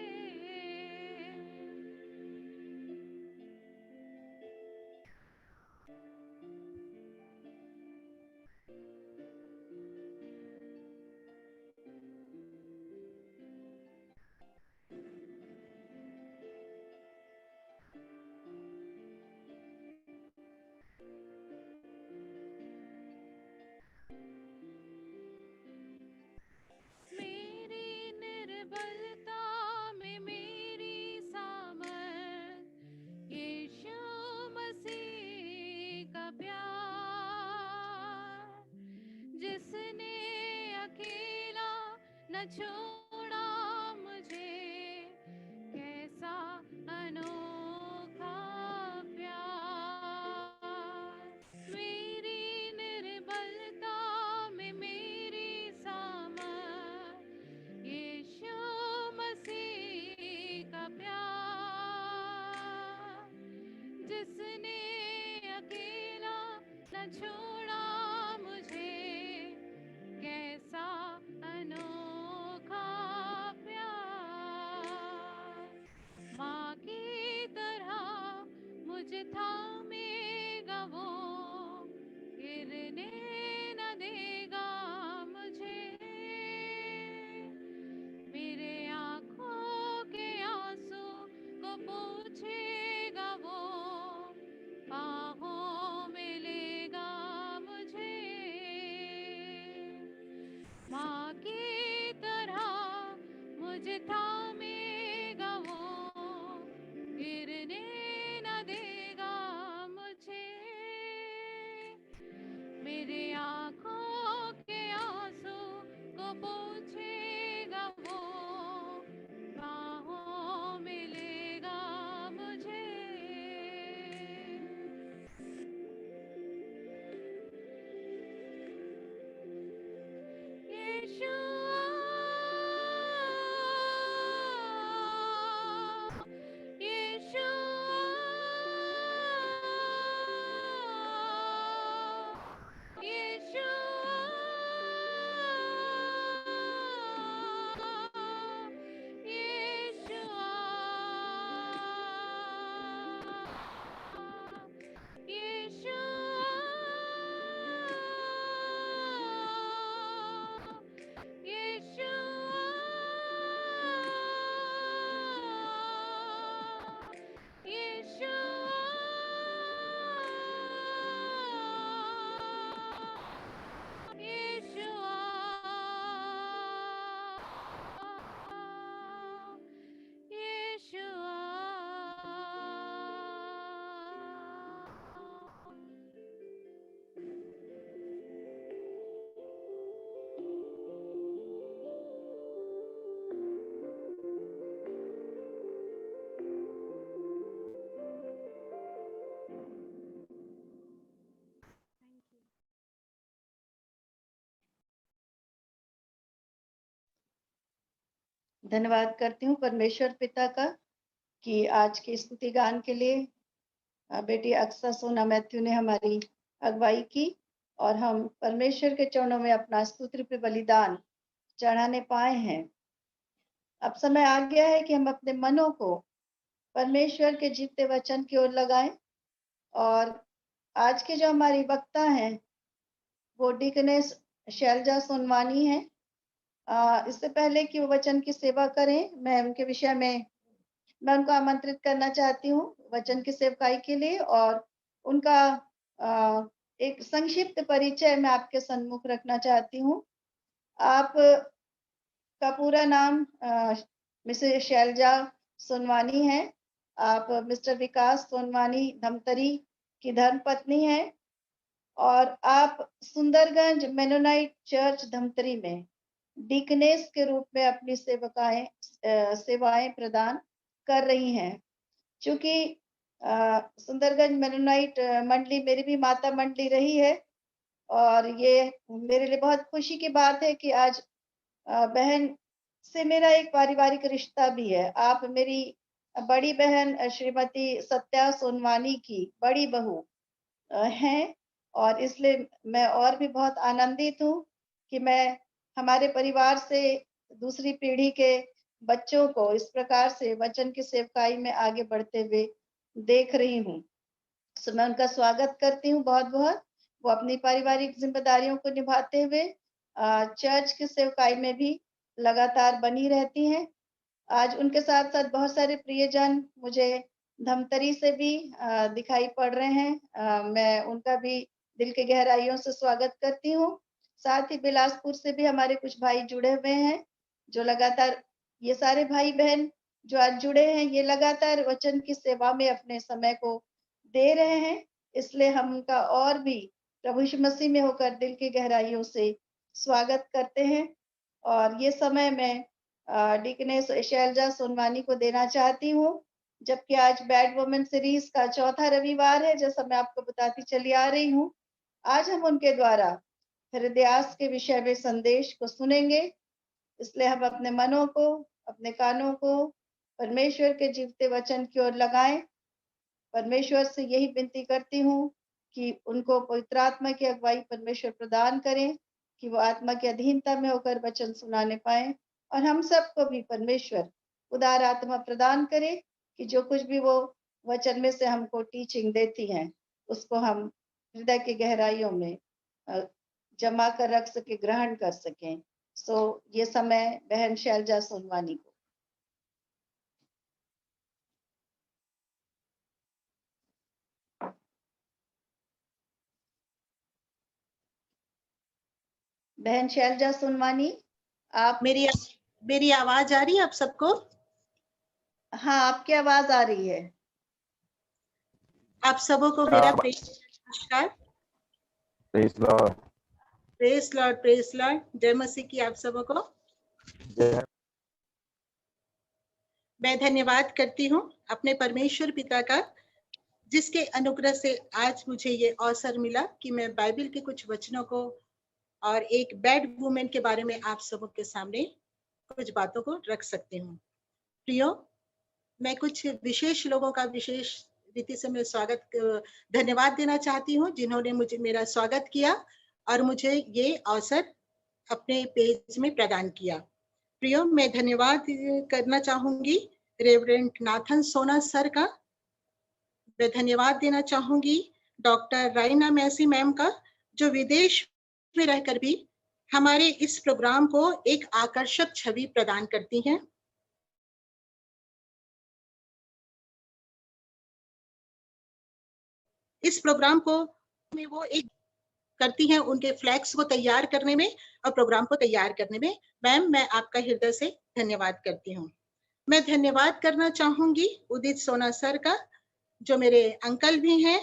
मेरी निर्बलता में मेरी सामर्थ, यीशु मसीह का प्यार, जिसने अकेला न छोड़ा मुझे, कैसा अनोखा प्यार। मेरी निर्बलता में मेरी सामर्थ, यीशु मसीह का प्यार, जिसने अकेला न छोड़ा मुझे, कैसा अनोखा प्यार। माँ की तरह मुझे थामेगा वो, गिरने न देगा मुझे, मेरे आंखों के आंसू को पूछेगा वो, बाहों में लेगा मुझे। माँ की तरह मुझे थामेगा वो, गिरने न देगा मुझे, मेरे आंखों के आंसू को पूछेगा वो, बाहों में लेगा मुझे। यीशु यीशु यीशु धन्यवाद करती हूँ परमेश्वर पिता का कि आज के स्तुति गान के लिए बेटी अक्सा सोना मैथ्यू ने हमारी अगुवाई की और हम परमेश्वर के चरणों में अपना स्तुति पे बलिदान चढ़ाने पाए हैं। अब समय आ गया है कि हम अपने मनों को परमेश्वर के जीते वचन की ओर लगाएं और आज के जो हमारी वक्ता हैं वो डीकनेस शैलजा सोनवानी है। इससे पहले कि वो वचन की सेवा करें, मैं उनके विषय में मैं उनको आमंत्रित करना चाहती हूँ वचन की सेवकाई के लिए और उनका एक संक्षिप्त परिचय मैं आपके सम्मुख रखना चाहती हूँ। आप का पूरा नाम मिसेस शैलजा सोनवानी है। आप मिस्टर विकास सोनवानी धमतरी की धर्मपत्नी हैं और आप सुंदरगंज मेनोनाइट चर्च धमतरी में डीकनेस के रूप में अपनी सेवाएं प्रदान कर रही हैं। चूंकि सुंदरगंज मेनोनाइट मंडली मेरी भी माता मंडली रही है और ये मेरे लिए बहुत खुशी की बात है कि आज बहन से मेरा एक पारिवारिक रिश्ता भी है। आप मेरी बड़ी बहन श्रीमती सत्या सोनवानी की बड़ी बहू हैं और इसलिए मैं और भी बहुत आनंदित हूँ कि मैं हमारे परिवार से दूसरी पीढ़ी के बच्चों को इस प्रकार से वचन की सेवकाई में आगे बढ़ते हुए देख रही हूँ। सो मैं उनका स्वागत करती हूँ बहुत बहुत। वो अपनी पारिवारिक जिम्मेदारियों को निभाते हुए चर्च की सेवकाई में भी लगातार बनी रहती हैं। आज उनके साथ साथ बहुत सारे प्रियजन मुझे धमतरी से भी दिखाई पड़ रहे हैं। मैं उनका भी दिल के गहराइयों से स्वागत करती हूँ। साथ ही बिलासपुर से भी हमारे कुछ भाई जुड़े हुए हैं जो लगातार, ये सारे भाई बहन जो आज जुड़े हैं ये लगातार वचन की सेवा में अपने समय को दे रहे हैं। इसलिए हम उनका और भी प्रभु यीशु मसीह में होकर दिल की गहराइयों से स्वागत करते हैं। और ये समय मैं डीकनेस शैलजा सोनवानी को देना चाहती हूँ, जबकि आज बैड वुमेन सीरीज का चौथा रविवार है। जैसा मैं आपको बताती चली आ रही हूँ, आज हम उनके द्वारा हृदयास के विषय में संदेश को सुनेंगे। इसलिए हम अपने मनों को, अपने कानों को परमेश्वर के जीवते वचन की ओर लगाएं। परमेश्वर से यही विनती करती हूँ कि उनको पवित्र आत्मा की अगुवाई परमेश्वर प्रदान करें कि वो आत्मा की अधीनता में होकर वचन सुनाने पाए और हम सबको भी परमेश्वर उदार आत्मा प्रदान करे कि जो कुछ भी वो वचन में से हमको टीचिंग देती हैं उसको हम हृदय की गहराइयों में जमा कर रख सके, ग्रहण कर सकें। ये समय बहन शैलजा सोनवानी को। बहन शैलजा सोनवानी, आप मेरी आवाज आ रही है आप सबको? हाँ, आपकी आवाज आ रही है। आप सबों को मेरा नमस्कार। Praise Lord. Praise Lord, praise Lord. जय मसीह की आप सबों को मैं धन्यवाद करती हूँ अपने परमेश्वर पिता का, जिसके अनुग्रह से आज मुझे ये अवसर मिला कि मैं बाइबल के कुछ वचनों को और एक बैड वुमेन के बारे में आप सबों के सामने कुछ बातों को रख सकती हूँ। प्रियो, मैं कुछ विशेष लोगों का विशेष रीति से मैं धन्यवाद देना चाहती हूँ जिन्होंने मुझे मेरा स्वागत किया और मुझे ये अवसर अपने पेज में प्रदान किया। प्रियो, मैं धन्यवाद करना चाहूंगी रेवरेंड नाथन सोना सर का। मैं धन्यवाद देना चाहूंगी डॉक्टर राइना मैसी मैम का, जो विदेश में रहकर भी हमारे इस प्रोग्राम को एक आकर्षक छवि प्रदान करती हैं। इस प्रोग्राम को में वो एक करती हैं उनके फ्लैग्स को तैयार करने में और प्रोग्राम को तैयार करने में। मैम, मैं आपका हृदय से धन्यवाद करती हूँ। मैं धन्यवाद करना चाहूंगी उदित सोना सर का, जो मेरे अंकल भी हैं।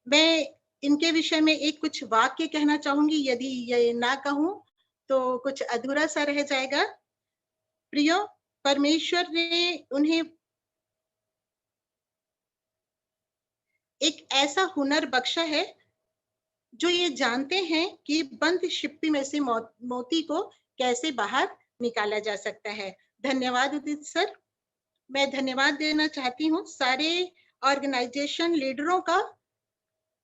मैं इनके विषय में एक कुछ वाक्य कहना चाहूंगी, यदि ये ना कहूं तो कुछ अधूरा सा रह जाएगा। प्रियो, परमेश्वर ने उन्हें एक ऐसा हुनर बख्शा है जो ये जानते हैं कि बंद शिप्पी में से मोती को कैसे बाहर निकाला जा सकता है। धन्यवाद उदित सर। मैं धन्यवाद देना चाहती हूँ सारे ऑर्गेनाइजेशन लीडरों का,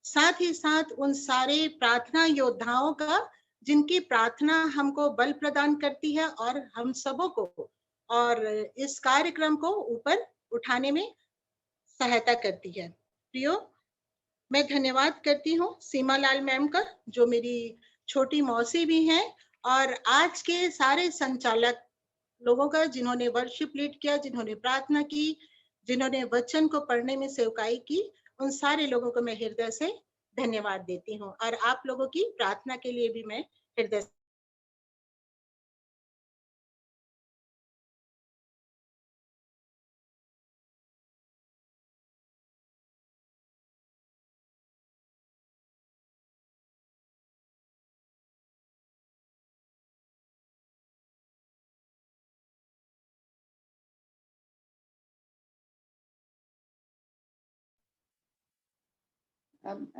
साथ ही साथ उन सारे प्रार्थना योद्धाओं का जिनकी प्रार्थना हमको बल प्रदान करती है और हम सबों को और इस कार्यक्रम को ऊपर उठाने में सहायता करती है। प्रियो, मैं धन्यवाद करती हूँ सीमा लाल मैम का, जो मेरी छोटी मौसी भी हैं, और आज के सारे संचालक लोगों का जिन्होंने वर्शिप लीड किया, जिन्होंने प्रार्थना की, जिन्होंने वचन को पढ़ने में सेवकाई की, उन सारे लोगों को मैं हृदय से धन्यवाद देती हूँ। और आप लोगों की प्रार्थना के लिए भी मैं हृदय से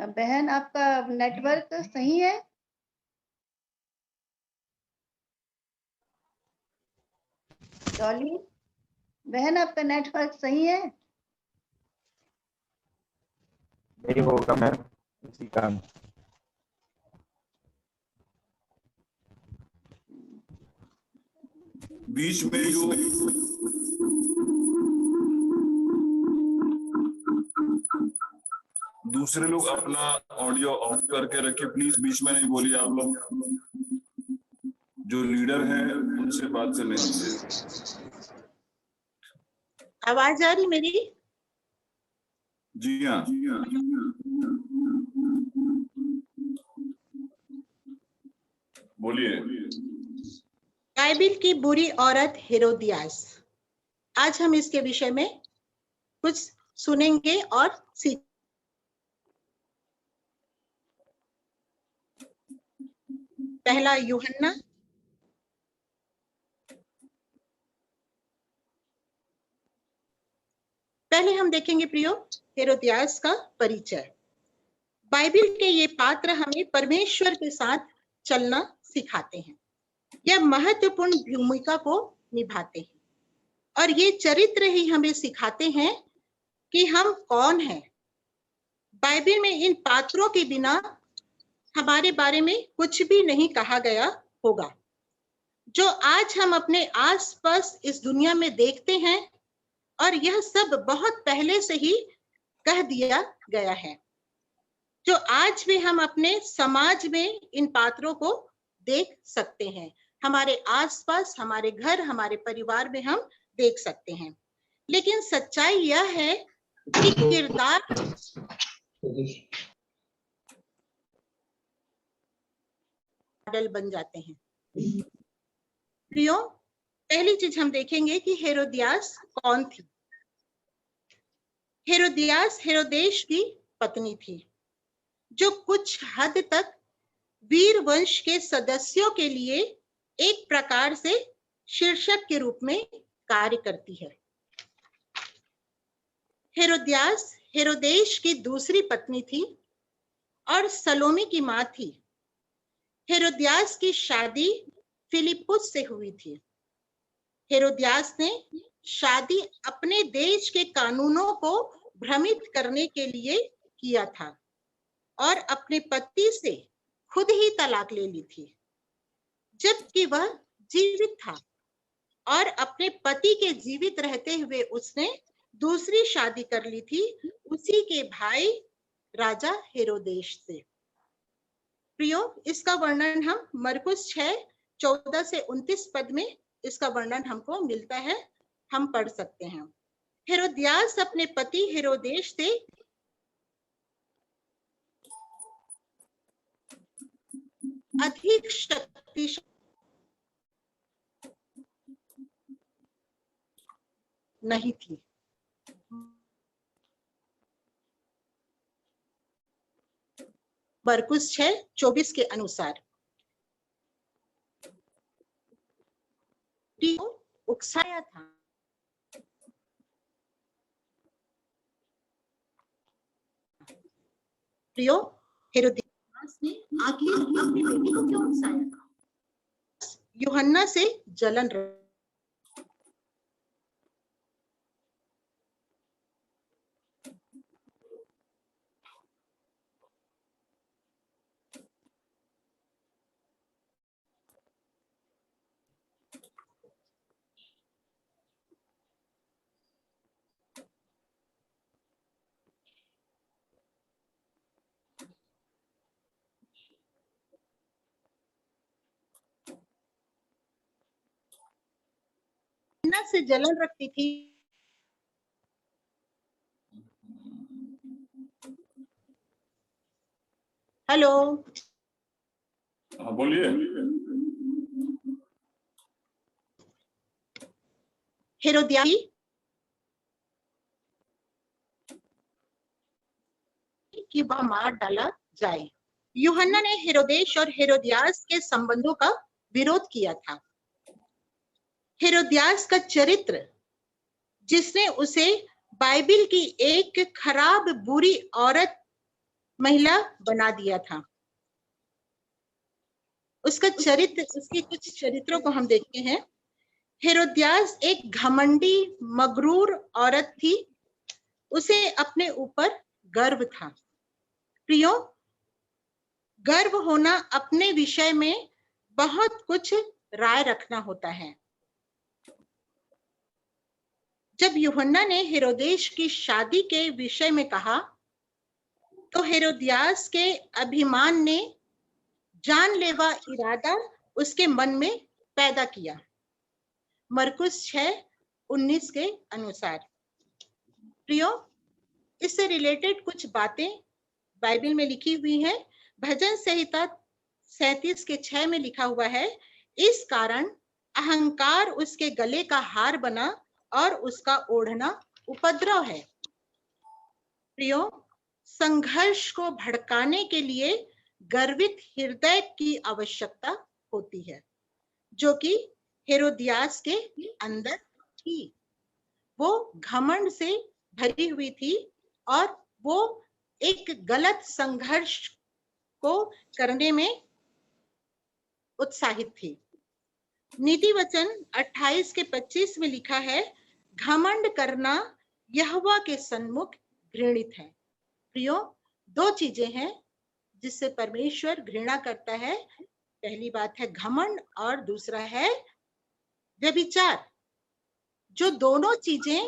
बहन, आपका नेटवर्क सही है? डॉली बहन, आपका नेटवर्क सही है? नहीं होगा मैम, इसी कारण। बीच में जो दूसरे लोग अपना ऑडियो ऑफ करके रखे, प्लीज बीच में नहीं बोलिए। आप लोग जो लीडर हैं उनसे बात करने दीजिए। आवाज आ रही मेरी? जी हाँ। बोलिए। बाइबिल की बुरी औरत हेरोदियास। आज हम इसके विषय में कुछ सुनेंगे और सीख। पहला यूहन्ना पहले हम देखेंगे प्रियो हेरोदियास का परिचय। बाइबिल के ये पात्र हमें परमेश्वर के साथ चलना सिखाते हैं। यह महत्वपूर्ण भूमिका को निभाते हैं और ये चरित्र ही हमें सिखाते हैं कि हम कौन हैं। बाइबिल में इन पात्रों के बिना हमारे बारे में कुछ भी नहीं कहा गया होगा। जो आज हम अपने आसपास इस दुनिया में देखते हैं, और यह सब बहुत पहले से ही कह दिया गया है। जो आज भी हम अपने समाज में इन पात्रों को देख सकते हैं, हमारे आसपास, हमारे घर, हमारे परिवार में हम देख सकते हैं। लेकिन सच्चाई यह है कि किरदार मॉडल बन जाते हैं। प्रियो, पहली चीज हम देखेंगे कि हेरोदियास कौन थी। हेरोदियास हेरोदेश की पत्नी थी, जो कुछ हद तक वीर वंश के सदस्यों के लिए एक प्रकार से शीर्षक के रूप में कार्य करती है। हेरोदियास हेरोदेश की दूसरी पत्नी थी और सलोमी की मां थी। हेरोदियास की शादी फिलिपुस से हुई थी। हेरोदियास ने शादी अपने देश के कानूनों को भ्रमित करने के लिए किया था और अपने पति से खुद ही तलाक ले ली थी, जबकि वह जीवित था। और अपने पति के जीवित रहते हुए उसने दूसरी शादी कर ली थी उसी के भाई राजा हेरोदेश से। प्रियो, इसका वर्णन हम मरकुस 6:14 से 29 पद में इसका वर्णन हमको मिलता है, हम पढ़ सकते हैं। हेरोदियास अपने पति हेरोदेश से अधिक शक्तिशाली नहीं थी। मरकुस 6:24 के अनुसार उकसाया था। प्रियो, हेरोदियास ने आखिर अपनी बेटी को क्यों उकसाया था? यूहन्ना से जलन यूहन्ना से जलन रखती थी। हेलो, हाँ बोलिए। हेरोदियास कि वह मार डाला जाए। यूहन्ना ने हेरोदेश और हेरोदियास के संबंधों का विरोध किया था। हेरोदियास का चरित्र, जिसने उसे बाइबिल की एक खराब बुरी औरत महिला बना दिया था, उसका चरित्र, उसके कुछ चरित्रों को हम देखते हैं। हेरोदियास एक घमंडी मगरूर औरत थी। उसे अपने ऊपर गर्व था। प्रियो, गर्व होना अपने विषय में बहुत कुछ राय रखना होता है। जब यूहन्ना ने हेरोदेश की शादी के विषय में कहा, तो हेरोदियास के अभिमान ने जानलेवा इरादा उसके मन में पैदा किया। मरकुस 6:19 के अनुसार। प्रियो, इससे रिलेटेड कुछ बातें बाइबल में लिखी हुई हैं। भजन संहिता 37:6 में लिखा हुआ है, इस कारण अहंकार उसके गले का हार बना और उसका ओढ़ना उपद्रव है। प्रियो, संघर्ष को भड़काने के लिए गर्वित हृदय की आवश्यकता होती है, जो कि हेरोदियास के अंदर थी। वो घमंड से भरी हुई थी और वो एक गलत संघर्ष को करने में उत्साहित थी। नीति वचन 28:25 में लिखा है, घमंड करना यहोवा के सन्मुख घृणित है। प्रियो, दो चीजें हैं जिससे परमेश्वर घृणा करता है। पहली बात है घमंड और दूसरा है व्यभिचार, जो दोनों चीजें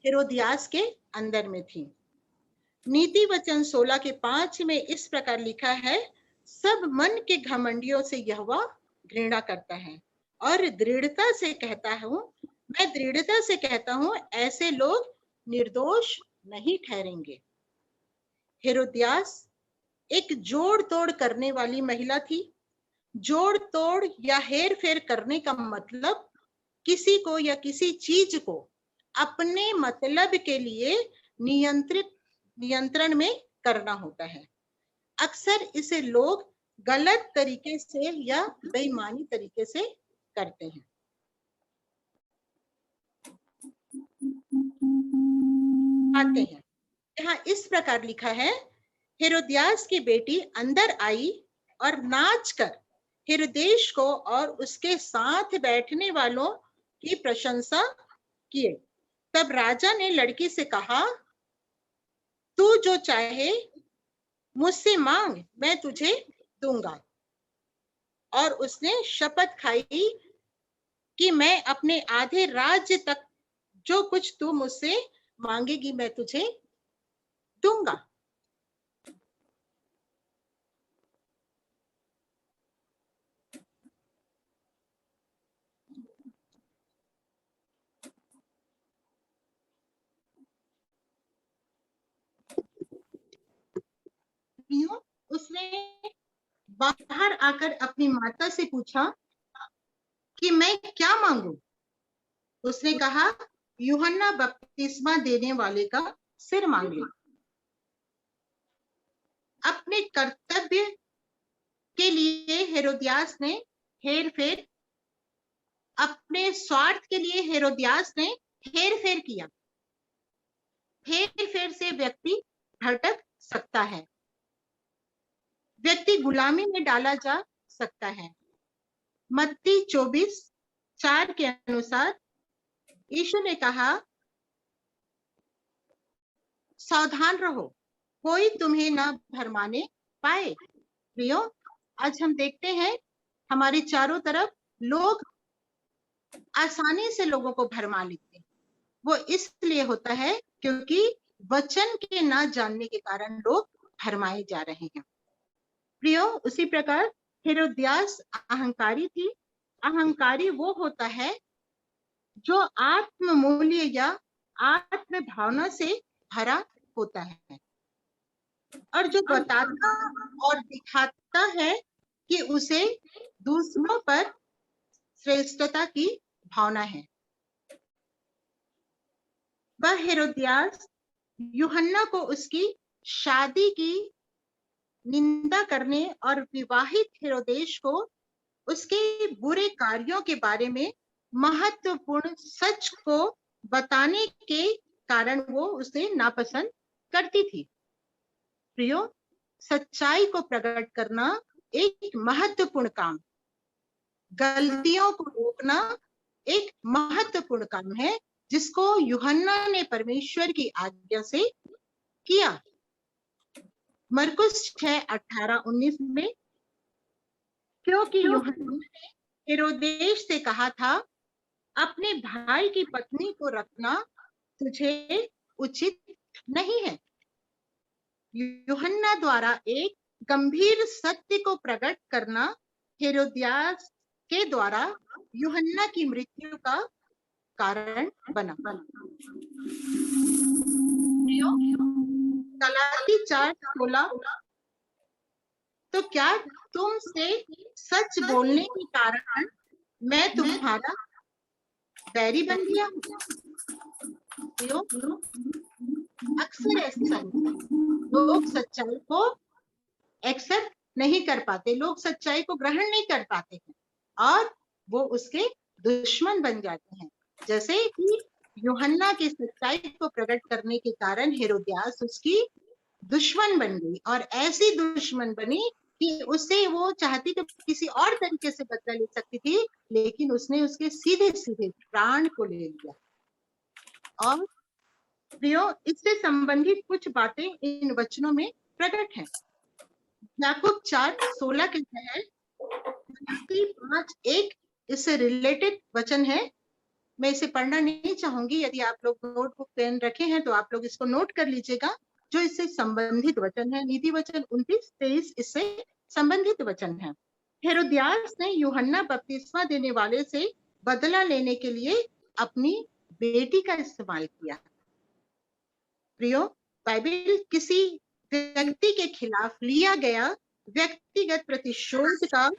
हेरोदियास के अंदर में थी। नीति वचन 16:5 में इस प्रकार लिखा है, सब मन के घमंडियों से यहोवा घृणा करता है और दृढ़ता से कहता हूं, मैं दृढ़ता से कहता हूं, ऐसे लोग निर्दोष नहीं ठहरेंगे। हेरोदियास एक जोड़ तोड़ करने वाली महिला थी। जोड़ तोड़ या हेर फेर करने का मतलब किसी को या किसी चीज को अपने मतलब के लिए नियंत्रण में करना होता है। अक्सर इसे लोग गलत तरीके से या बेईमानी तरीके से करते हैं। आते हैं, यहाँ इस प्रकार लिखा है, हेरोदियास की बेटी अंदर आई और नाचकर हेरोदेश को और उसके साथ बैठने वालों की प्रशंसा किए। तब राजा ने लड़की से कहा, तू जो चाहे मुझसे मांग, मैं तुझे दूंगा। और उसने शपथ खाई कि मैं अपने आधे राज्य तक जो कुछ तू मुझसे मांगेगी मैं तुझे दूंगा। उसने बाहर आकर अपनी माता से पूछा कि मैं क्या मांगू। उसने कहा, यूहन्ना बपतिस्मा देने वाले का सिर मांग ले। अपने कर्तव्य के लिए हेरोदियास ने हेर फेर, अपने स्वार्थ के लिए हेरोदियास ने हेर फेर किया। हेर फेर से व्यक्ति भटक सकता है, व्यक्ति गुलामी में डाला जा सकता है। मत्ती 24:4 के अनुसार यीशु ने कहा, सावधान रहो, कोई तुम्हें ना भरमाने पाए। प्रियो, आज हम देखते हैं हमारे चारों तरफ लोग आसानी से लोगों को भरमा लेते हैं। वो इसलिए होता है क्योंकि वचन के ना जानने के कारण लोग भरमाए जा रहे हैं। प्रियो, उसी प्रकार हेरोदियास अहंकारी थी। अहंकारी वो होता है जो आत्ममूल्य या आत्म भावना से भरा होता है और जो बताता और दिखाता है कि उसे दूसरों पर श्रेष्ठता की भावना है। वह हेरोदियास यूहन्ना को उसकी शादी की निंदा करने और विवाहित हेरोदेश को उसके बुरे कार्यों के बारे में महत्वपूर्ण सच को बताने के कारण वो उसे नापसंद करती थी। प्रियो, सच्चाई को प्रकट करना एक महत्वपूर्ण काम, गलतियों को रोकना एक महत्वपूर्ण काम है जिसको यूहन्ना ने परमेश्वर की आज्ञा से किया। मरकुस 6:18-19 में, क्योंकि यूहन्ना ने हेरोदेश से कहा था, अपने भाई की पत्नी को रखना तुझे उचित नहीं है। यूहन्ना द्वारा एक गंभीर सत्य को प्रकट करना हेरोदियास के द्वारा यूहन्ना की मृत्यु का कारण बना। गलाती 4:16, तो क्या तुमसे सच बोलने के कारण मैं तुम्हारा बैरी बन गया? अक्सर ऐसा लोग सच्चाई को एक्सेप्ट नहीं कर पाते, लोग सच्चाई को ग्रहण नहीं कर पाते हैं और वो उसके दुश्मन बन जाते हैं। जैसे कि यूहन्ना की सच्चाई को प्रकट करने के कारण हेरोदियास उसकी दुश्मन बन गई और ऐसी दुश्मन बनी कि उससे वो चाहती तो किसी और तरीके से बदला ले सकती थी, लेकिन उसने उसके सीधे सीधे प्राण को ले लिया। और प्रियो, इससे संबंधित कुछ बातें इन वचनों में प्रकट हैं। याकूब 4:16 के तहत 5:1 इससे रिलेटेड वचन है। मैं इसे पढ़ना नहीं चाहूंगी, यदि आप लोग नोटबुक पेन रखे हैं तो आप लोग इसको नोट कर लीजिएगा, जो इससे संबंधित वचन है। नीति वचन 29-23 इससे संबंधित वचन है। हेरोदियास ने यूहन्ना बपतिस्मा देने वाले से बदला लेने के लिए अपनी बेटी का इस्तेमाल किया। प्रियो, बाइबल किसी व्यक्ति के खिलाफ लिया गया व्यक्तिगत प्रतिशोध का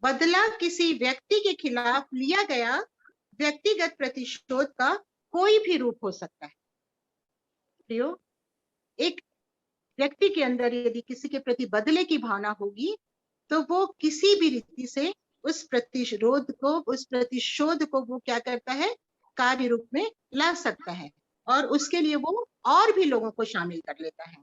बदला, किसी व्यक्ति के खिलाफ लिया गया व्यक्तिगत प्रतिशोध का कोई भी रूप हो सकता है। प्रियो, एक व्यक्ति के अंदर यदि किसी के प्रति बदले की भावना होगी तो वो किसी भी रीति से उस प्रतिशोध को वो क्या करता है, कार्य रूप में ला सकता है और उसके लिए वो और भी लोगों को शामिल कर लेता है।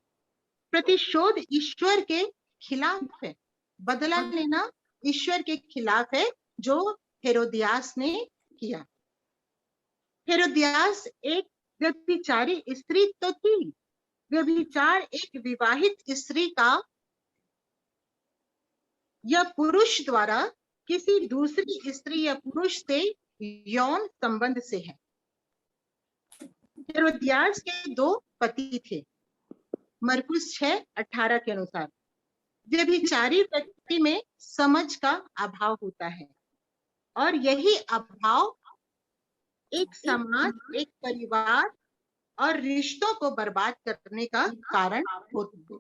प्रतिशोध ईश्वर के खिलाफ है, बदला लेना ईश्वर के खिलाफ है, जो हेरोदियास ने किया। हेरोदियास एक व्यभिचारी स्त्री तो थी। व्यभिचार एक विवाहित स्त्री का या पुरुष द्वारा किसी दूसरी स्त्री या पुरुष से यौन संबंध से है। हेरोदियास के 2 पति थे, मरकुस 6:18 के अनुसार। व्यभिचारी व्यक्ति में समझ का अभाव होता है और यही अभाव एक समाज, एक परिवार और रिश्तों को बर्बाद करने का कारण होता है।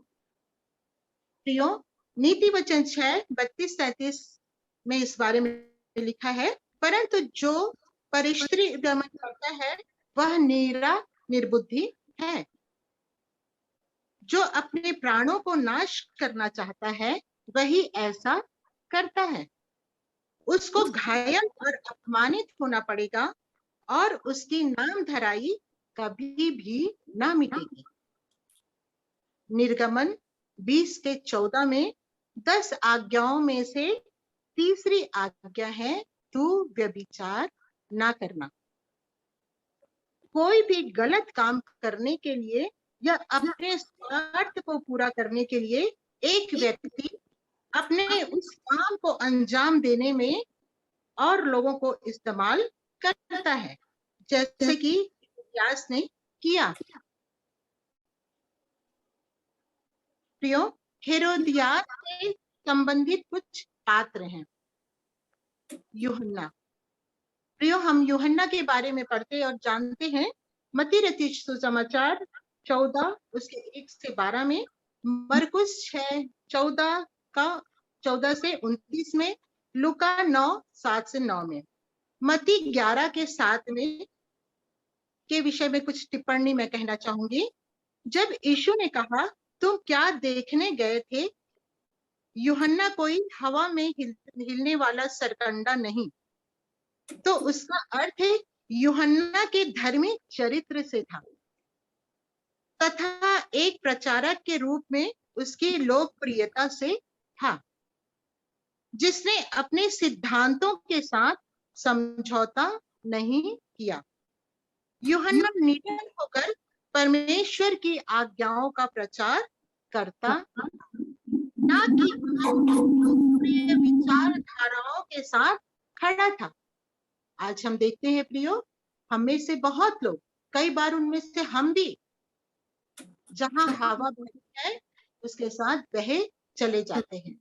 प्रियो, नीति वचन 6:32-33 में इस बारे में लिखा है, परंतु जो परिस्त्री गमन करता है वह निर्बुद्धि है। जो अपने प्राणों को नाश करना चाहता है वही ऐसा करता है। उसको घायल और अपमानित होना पड़ेगा और उसकी नाम धराई कभी भी ना मिटेगी। निर्गमन 20:14 में 10 आज्ञाओं में से तीसरी आज्ञा है, तू व्यभिचार ना करना। कोई भी गलत काम करने के लिए या अपने स्वार्थ को पूरा करने के लिए एक व्यक्ति अपने उस काम को अंजाम देने में और लोगों को इस्तेमाल करता है, जैसे कि हेरोदियास ने किया। प्रियो, हेरोदियास से संबंधित कुछ पात्र हैं। यूहन्ना, प्रियो, हम यूहन्ना के बारे में पढ़ते और जानते हैं। मत्ती रचित सुसमाचार 14 उसके 1 से 12 में, मरकुस 6:14 का 14 से 29 में, लूका 9:7 से 9 में, मत्ती 11 के 7 में के विषय में कुछ टिप्पणी मैं कहना चाहूंगी। जब यीशु ने कहा, तुम क्या देखने गए थे? यूहन्ना कोई हवा में हिलने वाला सरकंडा नहीं, तो उसका अर्थ है यूहन्ना के धर्मी चरित्र से था, तथा एक प्रचारक के रूप में उसकी लोकप्रियता से था, जिसने अपने सिद्धांतों के साथ समझौता नहीं किया। यूहन्ना निडर होकर परमेश्वर की आज्ञाओं का प्रचार करता, ना कि लोकप्रिय विचारधाराओं के साथ खड़ा था। आज हम देखते हैं प्रियो, हम में से बहुत लोग, कई बार उनमें से हम भी, जहां हवा बहती है उसके साथ बहे चले जाते हैं,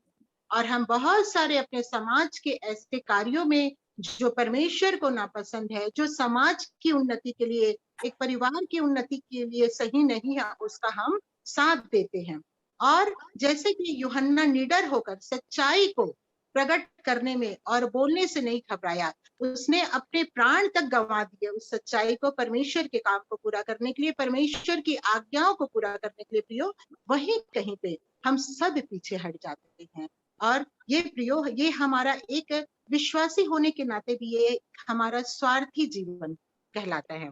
और हम बहुत सारे अपने समाज के ऐसे कार्यों में जो परमेश्वर को नापसंद है, जो समाज की उन्नति के लिए, एक परिवार की उन्नति के लिए सही नहीं है, उसका हम साथ देते हैं। और जैसे कि यूहन्ना निडर होकर सच्चाई को प्रकट करने में और बोलने से नहीं घबराया, उसने अपने प्राण तक गंवा दिए उस सच्चाई को, परमेश्वर के काम को पूरा करने के लिए, परमेश्वर की आज्ञाओं को पूरा करने के लिए प्रियो, वहीं कहीं पे हम सब पीछे हट जाते हैं। और ये प्रियो, ये हमारा एक विश्वासी होने के नाते भी ये हमारा स्वार्थी जीवन कहलाता है।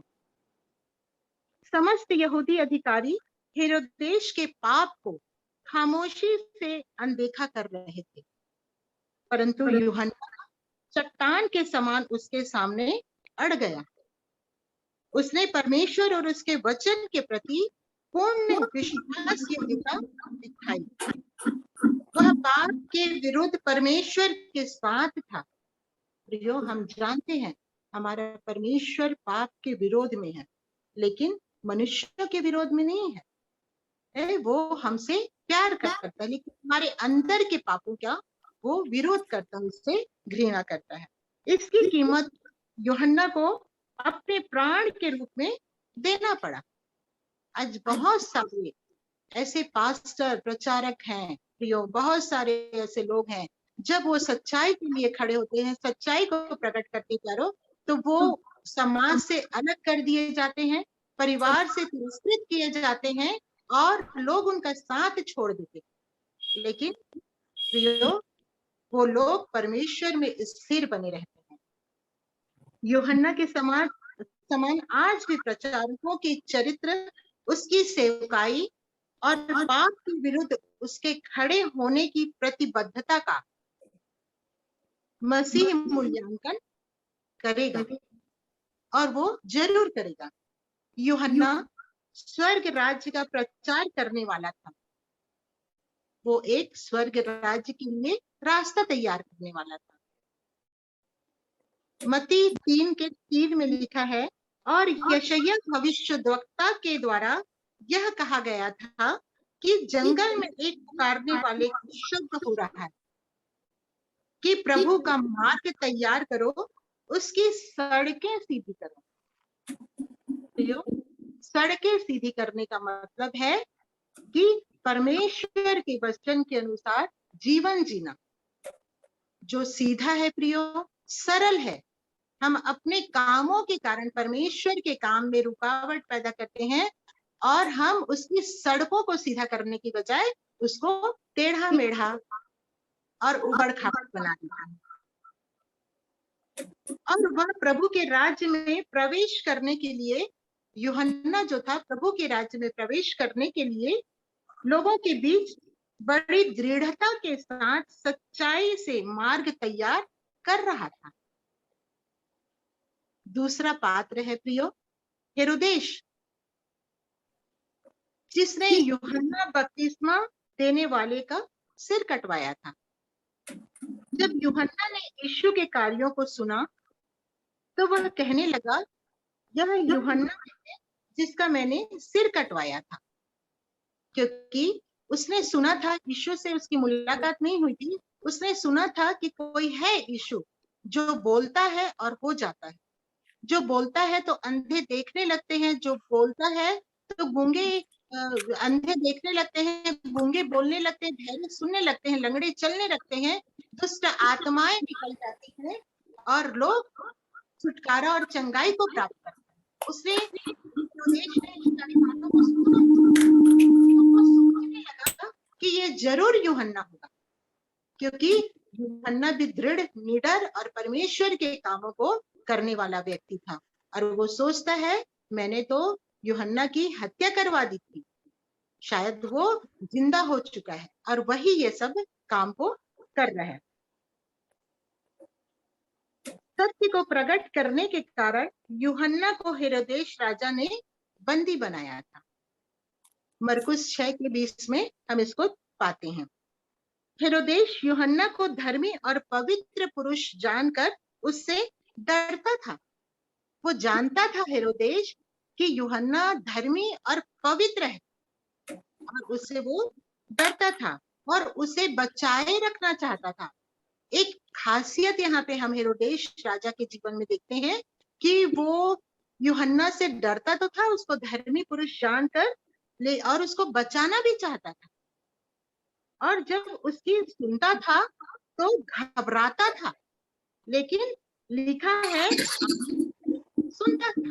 समस्त यहूदी अधिकारी हेरोदेस के पाप को खामोशी से अनदेखा कर रहे थे, परंतु यूहन्ना चट्टान के समान उसके सामने अड़ गया। उसने परमेश्वर और उसके वचन के प्रति पूर्ण विश्वासयोग्यता दिखाई। वह पाप के विरुद्ध परमेश्वर के साथ था। प्रियो, हम जानते हैं हमारा परमेश्वर पाप के विरोध में है, लेकिन मनुष्य के विरोध में नहीं है। वो हमसे प्यार करता है, लेकिन हमारे अंदर के पापों का वो विरोध करता है, उससे घृणा करता है। इसकी कीमत यूहन्ना को अपने प्राण के रूप में देना पड़ा। आज बहुत सारे ऐसे पास्टर, प्रचारक हैं प्रियो, बहुत सारे ऐसे लोग हैं, जब वो सच्चाई के लिए खड़े होते हैं, सच्चाई को प्रकट करते प्यारो, तो वो समाज से अलग कर दिए जाते हैं, परिवार से तिरस्कृत किए जाते हैं, और लोग उनका साथ छोड़ देते हैं। लेकिन प्रियो, वो लोग परमेश्वर में स्थिर बने रहते हैं। यूहन्ना के समान आज भी प्रचारकों के चरित्र, उसकी सेवकाई और पाप के विरुद्ध उसके खड़े होने की प्रतिबद्धता का मसीह मूल्यांकन करेगा, और वो जरूर करेगा। यूहन्ना स्वर्ग राज्य का प्रचार करने वाला था। वो एक स्वर्ग राज्य के लिए रास्ता तैयार करने वाला था। मत्ती 3:3 में लिखा है, और यशायाह भविष्यद्वक्ता के द्वारा यह कहा गया था कि जंगल में एक पुकारने वाले शब्द हो रहा है कि प्रभु का मार्ग तैयार करो, उसकी सड़कें सीधी करो। सड़कें सीधी करने का मतलब है कि परमेश्वर के वचन के अनुसार जीवन जीना, जो सीधा है प्रियो, सरल है। हम अपने कामों के कारण परमेश्वर के काम में रुकावट पैदा करते हैं, और हम उसकी सड़कों को सीधा करने की बजाय उसको टेढ़ा मेढ़ा और उबड़ खाबड़ बना देते हैं। और वह प्रभु के राज्य में प्रवेश करने के लिए, यूहन्ना जो था, प्रभु के राज्य में प्रवेश करने के लिए लोगों के बीच बड़ी दृढ़ता के साथ सच्चाई से मार्ग तैयार कर रहा था। दूसरा पात्र है प्रियो, हेरोदेस, जिसने यूहन्ना बपतिस्मा देने वाले का सिर कटवाया था। जब यूहन्ना ने यीशु के कार्यों को सुना, तो वह कहने लगा, यह यूहन्ना है जिसका मैंने सिर कटवाया था। क्योंकि उसने सुना था, यीशु से उसकी मुलाकात नहीं हुई थी, उसने सुना था कि कोई है यीशु जो बोलता है और हो जाता है। जो बोलता है तो अंधे देखने लगते हैं, जो बोलता है तो गूंगे अंधे देखने लगते हैं, गूंगे बोलने लगते हैं, बहरे सुनने लगते हैं, लंगड़े चलने लगते हैं, दुष्ट आत्माएं निकल जाती हैं और लोग छुटकारा और चंगाई को प्राप्त करते हैं। उसने उपदेश ने इन सारी बातों को सुना, उनको सोचने लगा कि ये जरूर यूहन्ना होगा, क्योंकि यूहन्ना भी दृढ़, निडर और परमेश्वर के कामों को करने वाला व्यक्ति था। और वो सोचता है मैंने तो यूहन्ना की हत्या करवा दी थी, शायद वो जिंदा हो चुका है और वही ये सब काम को कर रहा है। सत्य को प्रकट करने के कारण यूहन्ना को हेरोदेश राजा ने बंदी बनाया था। मरकुस 6:20 में हम इसको पाते हैं। हेरोदेश यूहन्ना को धर्मी और पवित्र पुरुष जानकर उससे डरता था। वो जानता था हेरोदेश कि यूहन्ना धर्मी और पवित्र है और उससे वो डरता था और उसे बचाए रखना चाहता था। एक खासियत यहाँ पे हम हेरोदेश राजा के जीवन में देखते हैं कि वो यूहन्ना से डरता तो था, उसको धर्मी पुरुष जानकर ले और उसको बचाना भी चाहता था। और जब उसकी सुनता था तो घबराता था, लेकिन लिखा है सुनता था।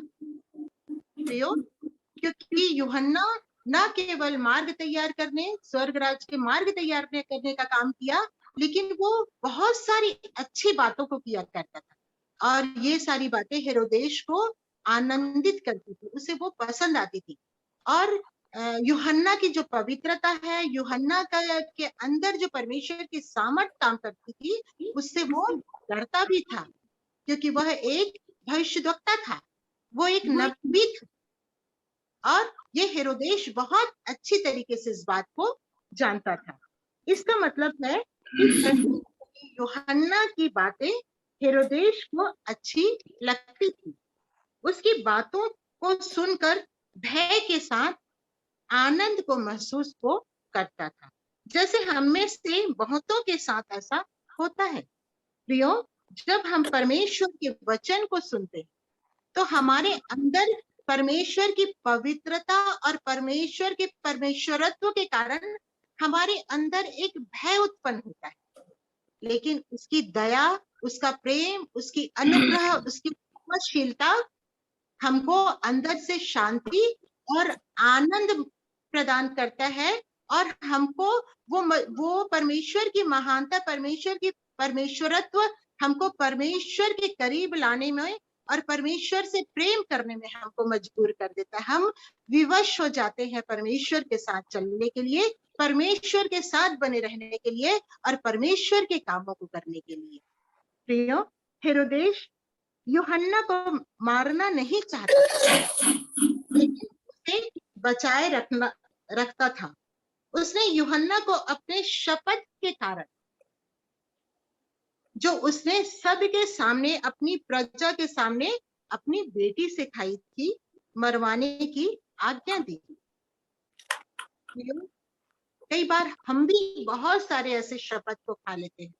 क्योंकि यूहन्ना न केवल मार्ग तैयार करने, स्वर्ग राज के मार्ग तैयार करने का काम किया, लेकिन वो बहुत सारी अच्छी बातों को किया करता था और ये सारी बातें हेरोदेश को आनंदित करती थी, उसे वो पसंद आती थी। और यूहन्ना की जो पवित्रता है, यूहन्ना के अंदर जो परमेश्वर की सामर्थ काम करती थी, उससे वो डरता भी था, क्योंकि वह एक भविष्यद्वक्ता था, वो एक नबी था। और ये हेरोदेश बहुत अच्छी तरीके से इस बात को जानता था। इसका मतलब है कि यूहन्ना की बातें हेरोदेश को अच्छी लगती थी। उसकी बातों को सुनकर भय के साथ आनंद को महसूस को करता था, जैसे हम में से बहुतों के साथ ऐसा होता है। प्रियो, जब हम परमेश्वर के वचन को सुनते हैं तो हमारे अंदर परमेश्वर की पवित्रता और परमेश्वर के परमेश्वरत्व के कारण हमारे अंदर एक भय उत्पन्न होता है, लेकिन उसकी दया, उसका प्रेम, उसकी अनुग्रह, उसकी क्षमाशीलता हमको अंदर से शांति और आनंद प्रदान करता है और हमको वो परमेश्वर की महानता, परमेश्वर की परमेश्वरत्व हमको परमेश्वर के करीब लाने में और परमेश्वर से प्रेम करने में हमको मजबूर कर देता है। हम विवश हो जाते हैं परमेश्वर के साथ चलने के लिए, परमेश्वर के साथ बने रहने के लिए और परमेश्वर के कामों को करने के लिए। प्रियो, हेरोदेश यूहन्ना को मारना नहीं चाहता, लेकिन उसे बचाए रखता था। उसने यूहन्ना को अपने शपथ के कारण, जो उसने सबके सामने, अपनी प्रजा के सामने अपनी बेटी से खाई थी, मरवाने की आज्ञा दी। कई बार हम भी बहुत सारे ऐसे शपथ को खा लेते हैं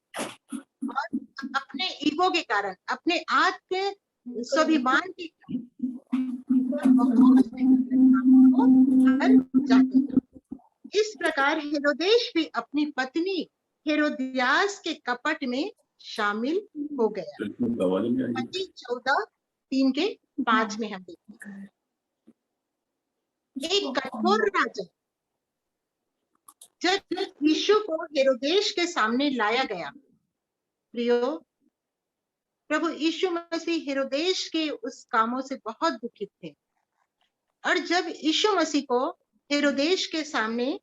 और अपने ईगो के कारण, अपने आत्म के स्वाभिमान के जाते हैं। इस प्रकार हेरोदेश भी अपनी पत्नी हेरोदियास के कपट में शामिल हो गया। 14:3-5 में हम देखते हैं। एक कठोर राजा जब यीशु को हेरोदेश के सामने लाया गया, प्रियो, प्रभु यीशु मसीह हेरोदेश के उस कामों से बहुत दुखित थे। और जब यीशु मसीह को हेरोदेश के सामने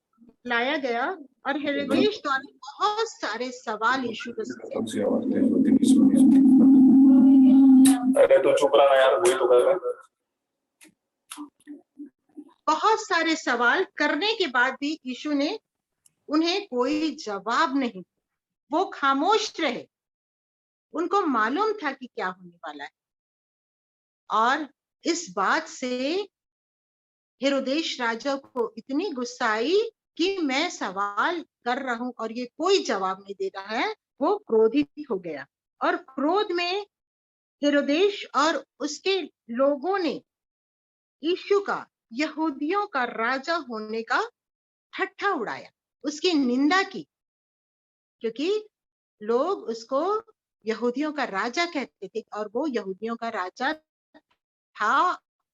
लाया गया और हेरोदेश द्वारा बहुत सारे सवाल यीशु मसीह से, अरे तो चुप रहा यार, वही तो कर रहा है। बहुत सारे सवाल करने के बाद भी यीशु ने उन्हें कोई जवाब नहीं, वो खामोश रहे। उनको मालूम था कि क्या होने वाला है और इस बात से हेरोदेश राजा को इतनी गुस्सा आई कि मैं सवाल कर रहा हूं और ये कोई जवाब नहीं दे रहा है। वो क्रोधित हो गया और क्रोध में हेरोदेश और उसके लोगों ने यीशु का यहूदियों का राजा होने का ठट्ठा उड़ाया, उसकी निंदा की, क्योंकि लोग उसको यहूदियों का राजा कहते थे और वो यहूदियों का राजा था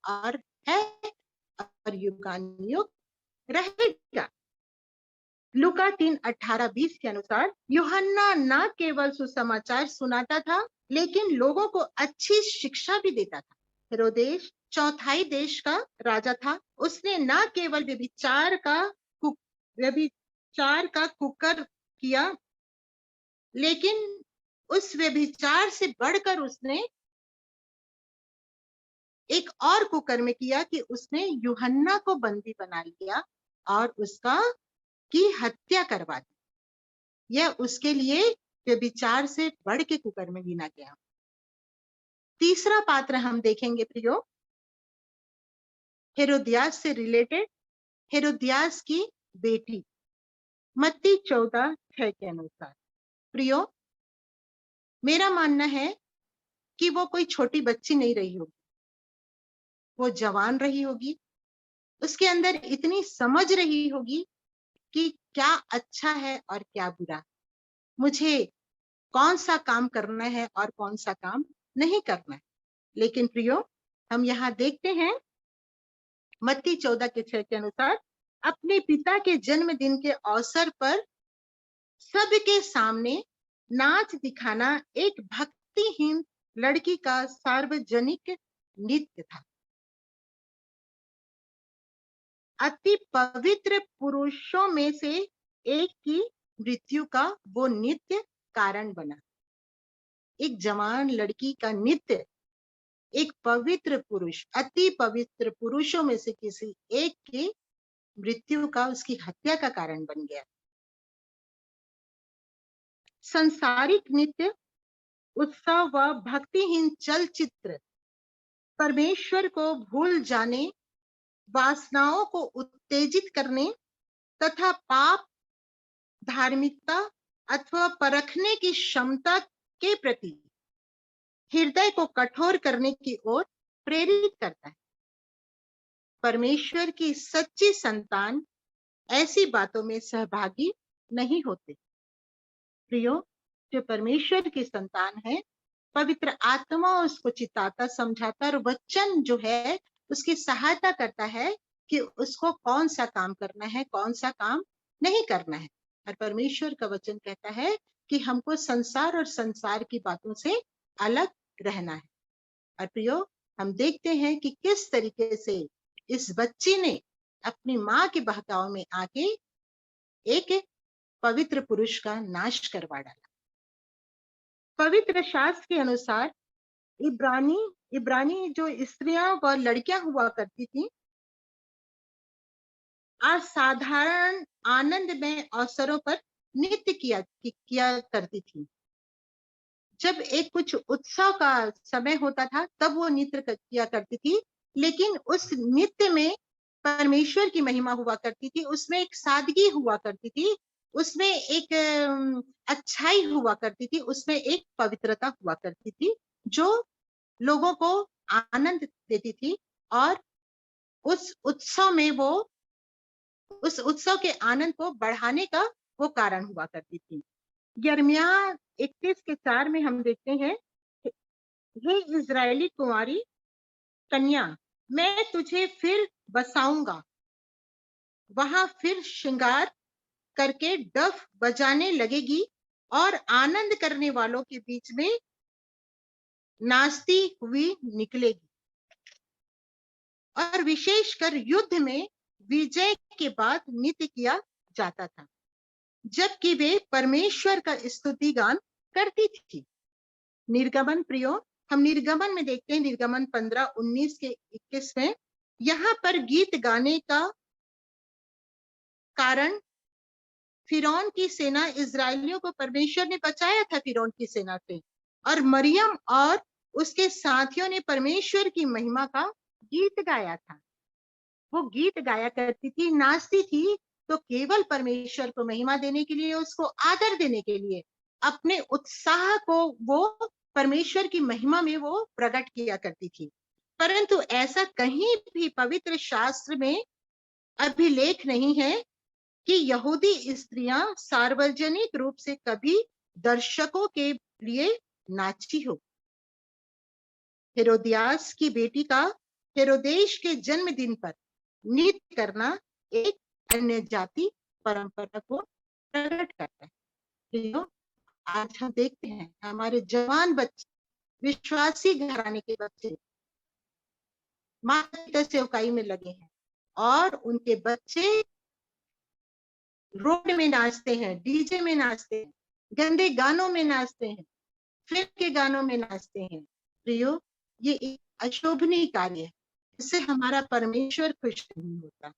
और है और युगानुयुग रहेगा। लूका 3:18-20 के अनुसार यूहन्ना न केवल सुसमाचार सुनाता था लेकिन लोगों को अच्छी शिक्षा भी देता था। हेरोदेश चौथाई देश का राजा था। उसने न केवल व्यभिचार का कुकर किया लेकिन उस व्यभिचार से बढ़कर उसने एक और कुकर्म किया कि उसने यूहन्ना को बंदी बना लिया और उसका की हत्या करवा दी। यह उसके लिए व्यभिचार से बढ़ के कुकर्म गिना गया। तीसरा पात्र हम देखेंगे प्रियो, हेरोदियास से रिलेटेड, हेरोदियास की बेटी, मत्ती 14:6 के अनुसार। प्रियो, मेरा मानना है कि वो कोई छोटी बच्ची नहीं रही होगी, वो जवान रही होगी, उसके अंदर इतनी समझ रही होगी कि क्या अच्छा है और क्या बुरा, मुझे कौन सा काम करना है और कौन सा काम नहीं करना है। लेकिन प्रियो, हम यहाँ देखते हैं मत्ती 14:6 के अनुसार, अपने पिता के जन्मदिन के अवसर पर सबके सामने नाच दिखाना एक भक्तिहीन लड़की का सार्वजनिक नृत्य था। अति पवित्र पुरुषों में से एक की मृत्यु का वो नृत्य कारण बना। एक जवान लड़की का नृत्य एक पवित्र पुरुष, अति पवित्र पुरुषों में से किसी एक की मृत्यु का, उसकी हत्या का कारण बन गया। संसारिक नृत्य, उत्सव व भक्तिहीन चलचित्र परमेश्वर को भूल जाने, वासनाओं को उत्तेजित करने तथा पाप, धार्मिकता अथवा परखने की क्षमता के प्रति हृदय को कठोर करने की ओर प्रेरित करता है। परमेश्वर की सच्ची संतान ऐसी बातों में सहभागी नहीं होते। प्रियो, जो परमेश्वर की संतान है, पवित्र आत्मा उसको चिताता, समझाता और वचन जो है उसकी सहायता करता है कि उसको कौन सा काम करना है, कौन सा काम नहीं करना है। और परमेश्वर का वचन कहता है कि हमको संसार और संसार की बातों से अलग रहना है। और प्रियो, हम देखते हैं कि किस तरीके से इस बच्ची ने अपनी माँ के बहकाव में आके एक पवित्र पुरुष का नाश करवा डाला। पवित्र शास्त्र के अनुसार इब्रानी जो स्त्रियां व लड़कियां हुआ करती थी, असाधारण आनंद में अवसरों पर नृत्य किया करती थी। जब एक कुछ उत्सव का समय होता था तब वो नृत्य किया करती थी, लेकिन उस नृत्य में परमेश्वर की महिमा हुआ करती थी, उसमें एक सादगी हुआ करती थी, उसमें एक अच्छाई हुआ करती थी, उसमें एक पवित्रता हुआ करती थी जो लोगों को आनंद देती थी और उस उत्सव में वो उस उत्सव के आनंद को बढ़ाने का वो कारण हुआ करती थी। यिर्मयाह 31:4 में हम देखते हैं, हे इजरायली कुंवारी कन्या, मैं तुझे फिर बसाऊंगा, वहां फिर श्रृंगार करके डफ बजाने लगेगी और आनंद करने वालों के बीच में नाचती हुई निकलेगी। और विशेषकर युद्ध में विजय के बाद नृत्य किया जाता था, जबकि वे परमेश्वर का स्तुति गान करती थी। निर्गमन, प्रियो, हम निर्गमन में देखते हैं, निर्गमन 15:19 के 21 में, यहाँ पर गीत गाने का कारण फिरौन की सेना, इजरायलियों को परमेश्वर ने बचाया था फिरौन की सेना से, और मरियम और उसके साथियों ने परमेश्वर की महिमा का गीत गाया था। वो गीत गाया करती थी, नाचती थी, तो केवल परमेश्वर को महिमा देने के लिए, उसको आदर देने के लिए, अपने उत्साह को वो परमेश्वर की महिमा में वो प्रकट किया करती थी। परंतु ऐसा कहीं भी पवित्र शास्त्र में अभिलेख नहीं है कि यहूदी स्त्रियां सार्वजनिक रूप से कभी दर्शकों के लिए नाची हो। हेरोदियास की बेटी का हेरोदेश के जन्मदिन पर नृत्य करना एक अन्य जाति परंपरा को प्रकट करता है। तो आज हम देखते हैं हमारे जवान बच्चे, विश्वासी घराने के बच्चे माता पिता सेवकाई में लगे हैं और उनके बच्चे रोड में नाचते हैं, डीजे में नाचते हैं, गंदे गानों में नाचते हैं, फिल्म के गानों में नाचते हैं। प्रियो, ये एक अशोभनीय कार्य है, इससे हमारा परमेश्वर खुश नहीं होता।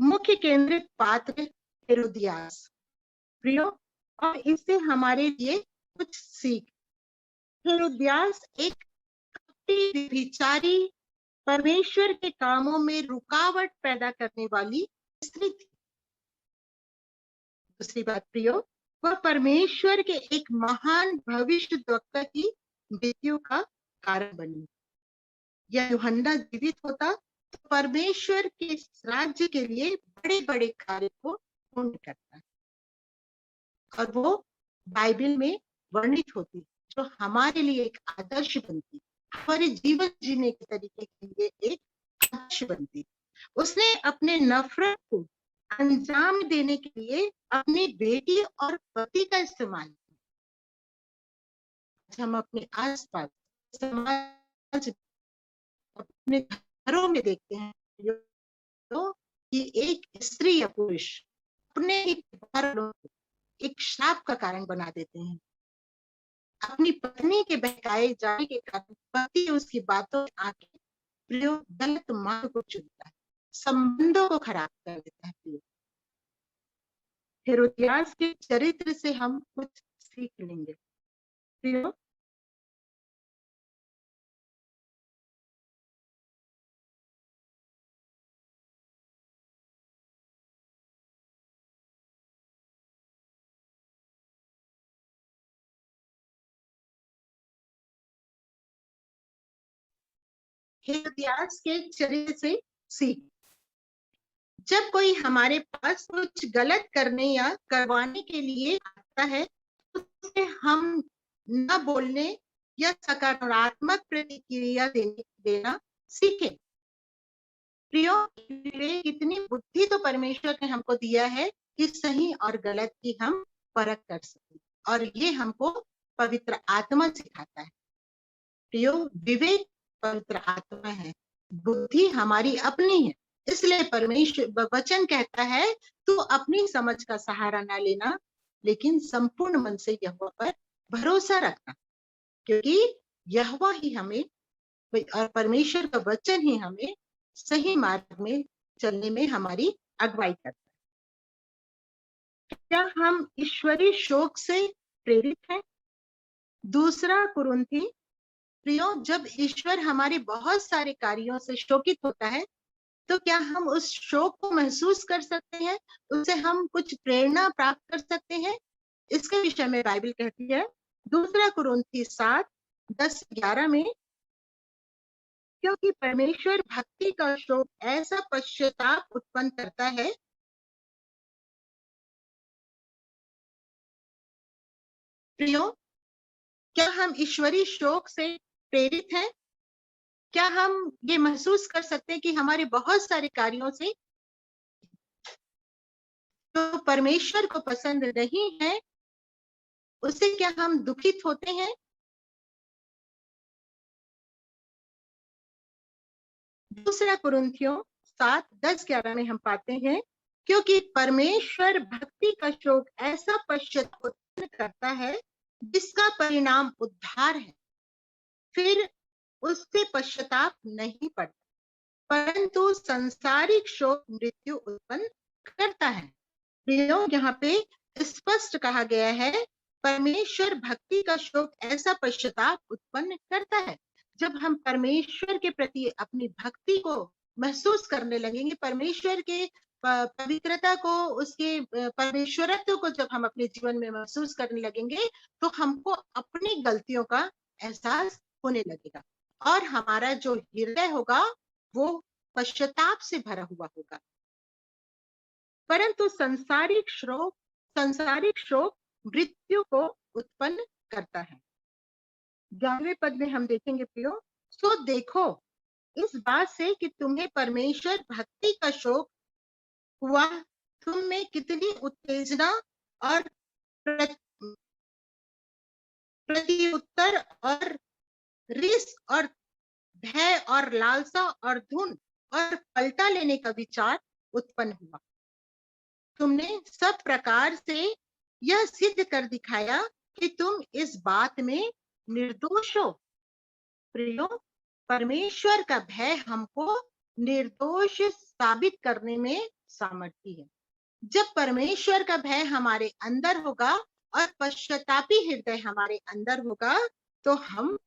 मुख्य केंद्रित पात्र हेरोदियास। प्रियो, और इससे हमारे लिए कुछ सीख। हेरोदियास एक व्यभिचारी, परमेश्वर के कामों में रुकावट पैदा करने वाली स्त्री थी। दूसरी बात प्रियो, वह परमेश्वर के एक महान भविष्यद्वक्ता की मृत्यु का कारण बनी। यह यूहन्ना जीवित होता तो परमेश्वर के राज्य के लिए बड़े बड़े कार्य को पूर्ण करता, और वो बाइबल में वर्णित होती, जो हमारे लिए एक आदर्श बनती, हमारे जीवन जीने के तरीके के लिए एक आदर्श बनती। उसने अपने नफरत को अंजाम देने के लिए अपनी बेटी और पति का इस्तेमाल किया। हम अपने आसपास समाज, अपने घरों में देखते हैं तो कि एक स्त्री या पुरुष अपने ही परिवार को एक श्राप का कारण बना देते हैं। अपनी पत्नी के बहकाए जाने के कारण पति उसकी बातों में आके गलत मार्ग को चुनता है, संबंधों को खराब कर देता है। हेरोदियास के चरित्र से हम कुछ सीख लेंगे। प्रियो, हेरोदियास के चरित्र से सीख। जब कोई हमारे पास कुछ गलत करने या करवाने के लिए आता है तो उसे हम न बोलने या सकारात्मक प्रतिक्रिया देना सीखें। प्रियो, कितनी बुद्धि तो परमेश्वर ने हमको दिया है कि सही और गलत की हम परख कर सकें, और ये हमको पवित्र आत्मा सिखाता है। प्रियो, विवेक पवित्र आत्मा है, बुद्धि हमारी अपनी है। इसलिए परमेश्वर वचन कहता है तू अपनी समझ का सहारा ना लेना, लेकिन संपूर्ण मन से यहोवा पर भरोसा रखना, क्योंकि यहोवा ही हमें और परमेश्वर का वचन ही हमें सही मार्ग में चलने में हमारी अगुवाई करता है। क्या हम ईश्वरीय शोक से प्रेरित हैं? दूसरा कुरिन्थी। प्रियो, जब ईश्वर हमारे बहुत सारे कार्यों से शोकित होता है तो क्या हम उस शोक को महसूस कर सकते हैं? उससे हम कुछ प्रेरणा प्राप्त कर सकते हैं? इसके विषय में बाइबल कहती है दूसरा कुरिन्थी 7:10-11 में, क्योंकि परमेश्वर भक्ति का शोक ऐसा पश्चाताप उत्पन्न करता है प्रियो, क्या हम ईश्वरीय शोक से प्रेरित हैं? क्या हम ये महसूस कर सकते हैं कि हमारे बहुत सारे कार्यों से जो परमेश्वर को पसंद नहीं है उससे क्या हम दुखित होते हैं? दूसरा कुरिन्थियों 7:10-11 में हम पाते हैं, क्योंकि परमेश्वर भक्ति का शोक ऐसा पश्चाताप उत्पन्न करता है जिसका परिणाम उद्धार है, फिर उससे पश्चाताप नहीं पड़ता, परंतु संसारिक शोक मृत्यु उत्पन्न करता है। यहाँ पे स्पष्ट कहा गया है परमेश्वर भक्ति का शोक ऐसा पश्चाताप उत्पन्न करता है। जब हम परमेश्वर के प्रति अपनी भक्ति को महसूस करने लगेंगे, परमेश्वर के पवित्रता को, उसके परमेश्वरत्व को जब हम अपने जीवन में महसूस करने लगेंगे तो हमको अपनी गलतियों का एहसास होने लगेगा और हमारा जो हृदय होगा वो पश्चाताप से भरा हुआ होगा। परंतु सांसारिक शोक मृत्यु को उत्पन्न करता है। 11वें पद में हम देखेंगे प्रियो, सो देखो इस बात से कि तुम्हें परमेश्वर भक्ति का शोक हुआ, तुम में कितनी उत्तेजना और प्रत्युत्तर और रिस और भय और लालसा और धुन और पलटा लेने का विचार उत्पन्न हुआ। तुमने सब प्रकार से यह सिद्ध कर दिखाया कि तुम इस बात में निर्दोष हो। प्रियो, परमेश्वर का भय हमको निर्दोष साबित करने में सामर्थ्य है। जब परमेश्वर का भय हमारे अंदर होगा और पश्चातापी हृदय हमारे अंदर होगा तो हम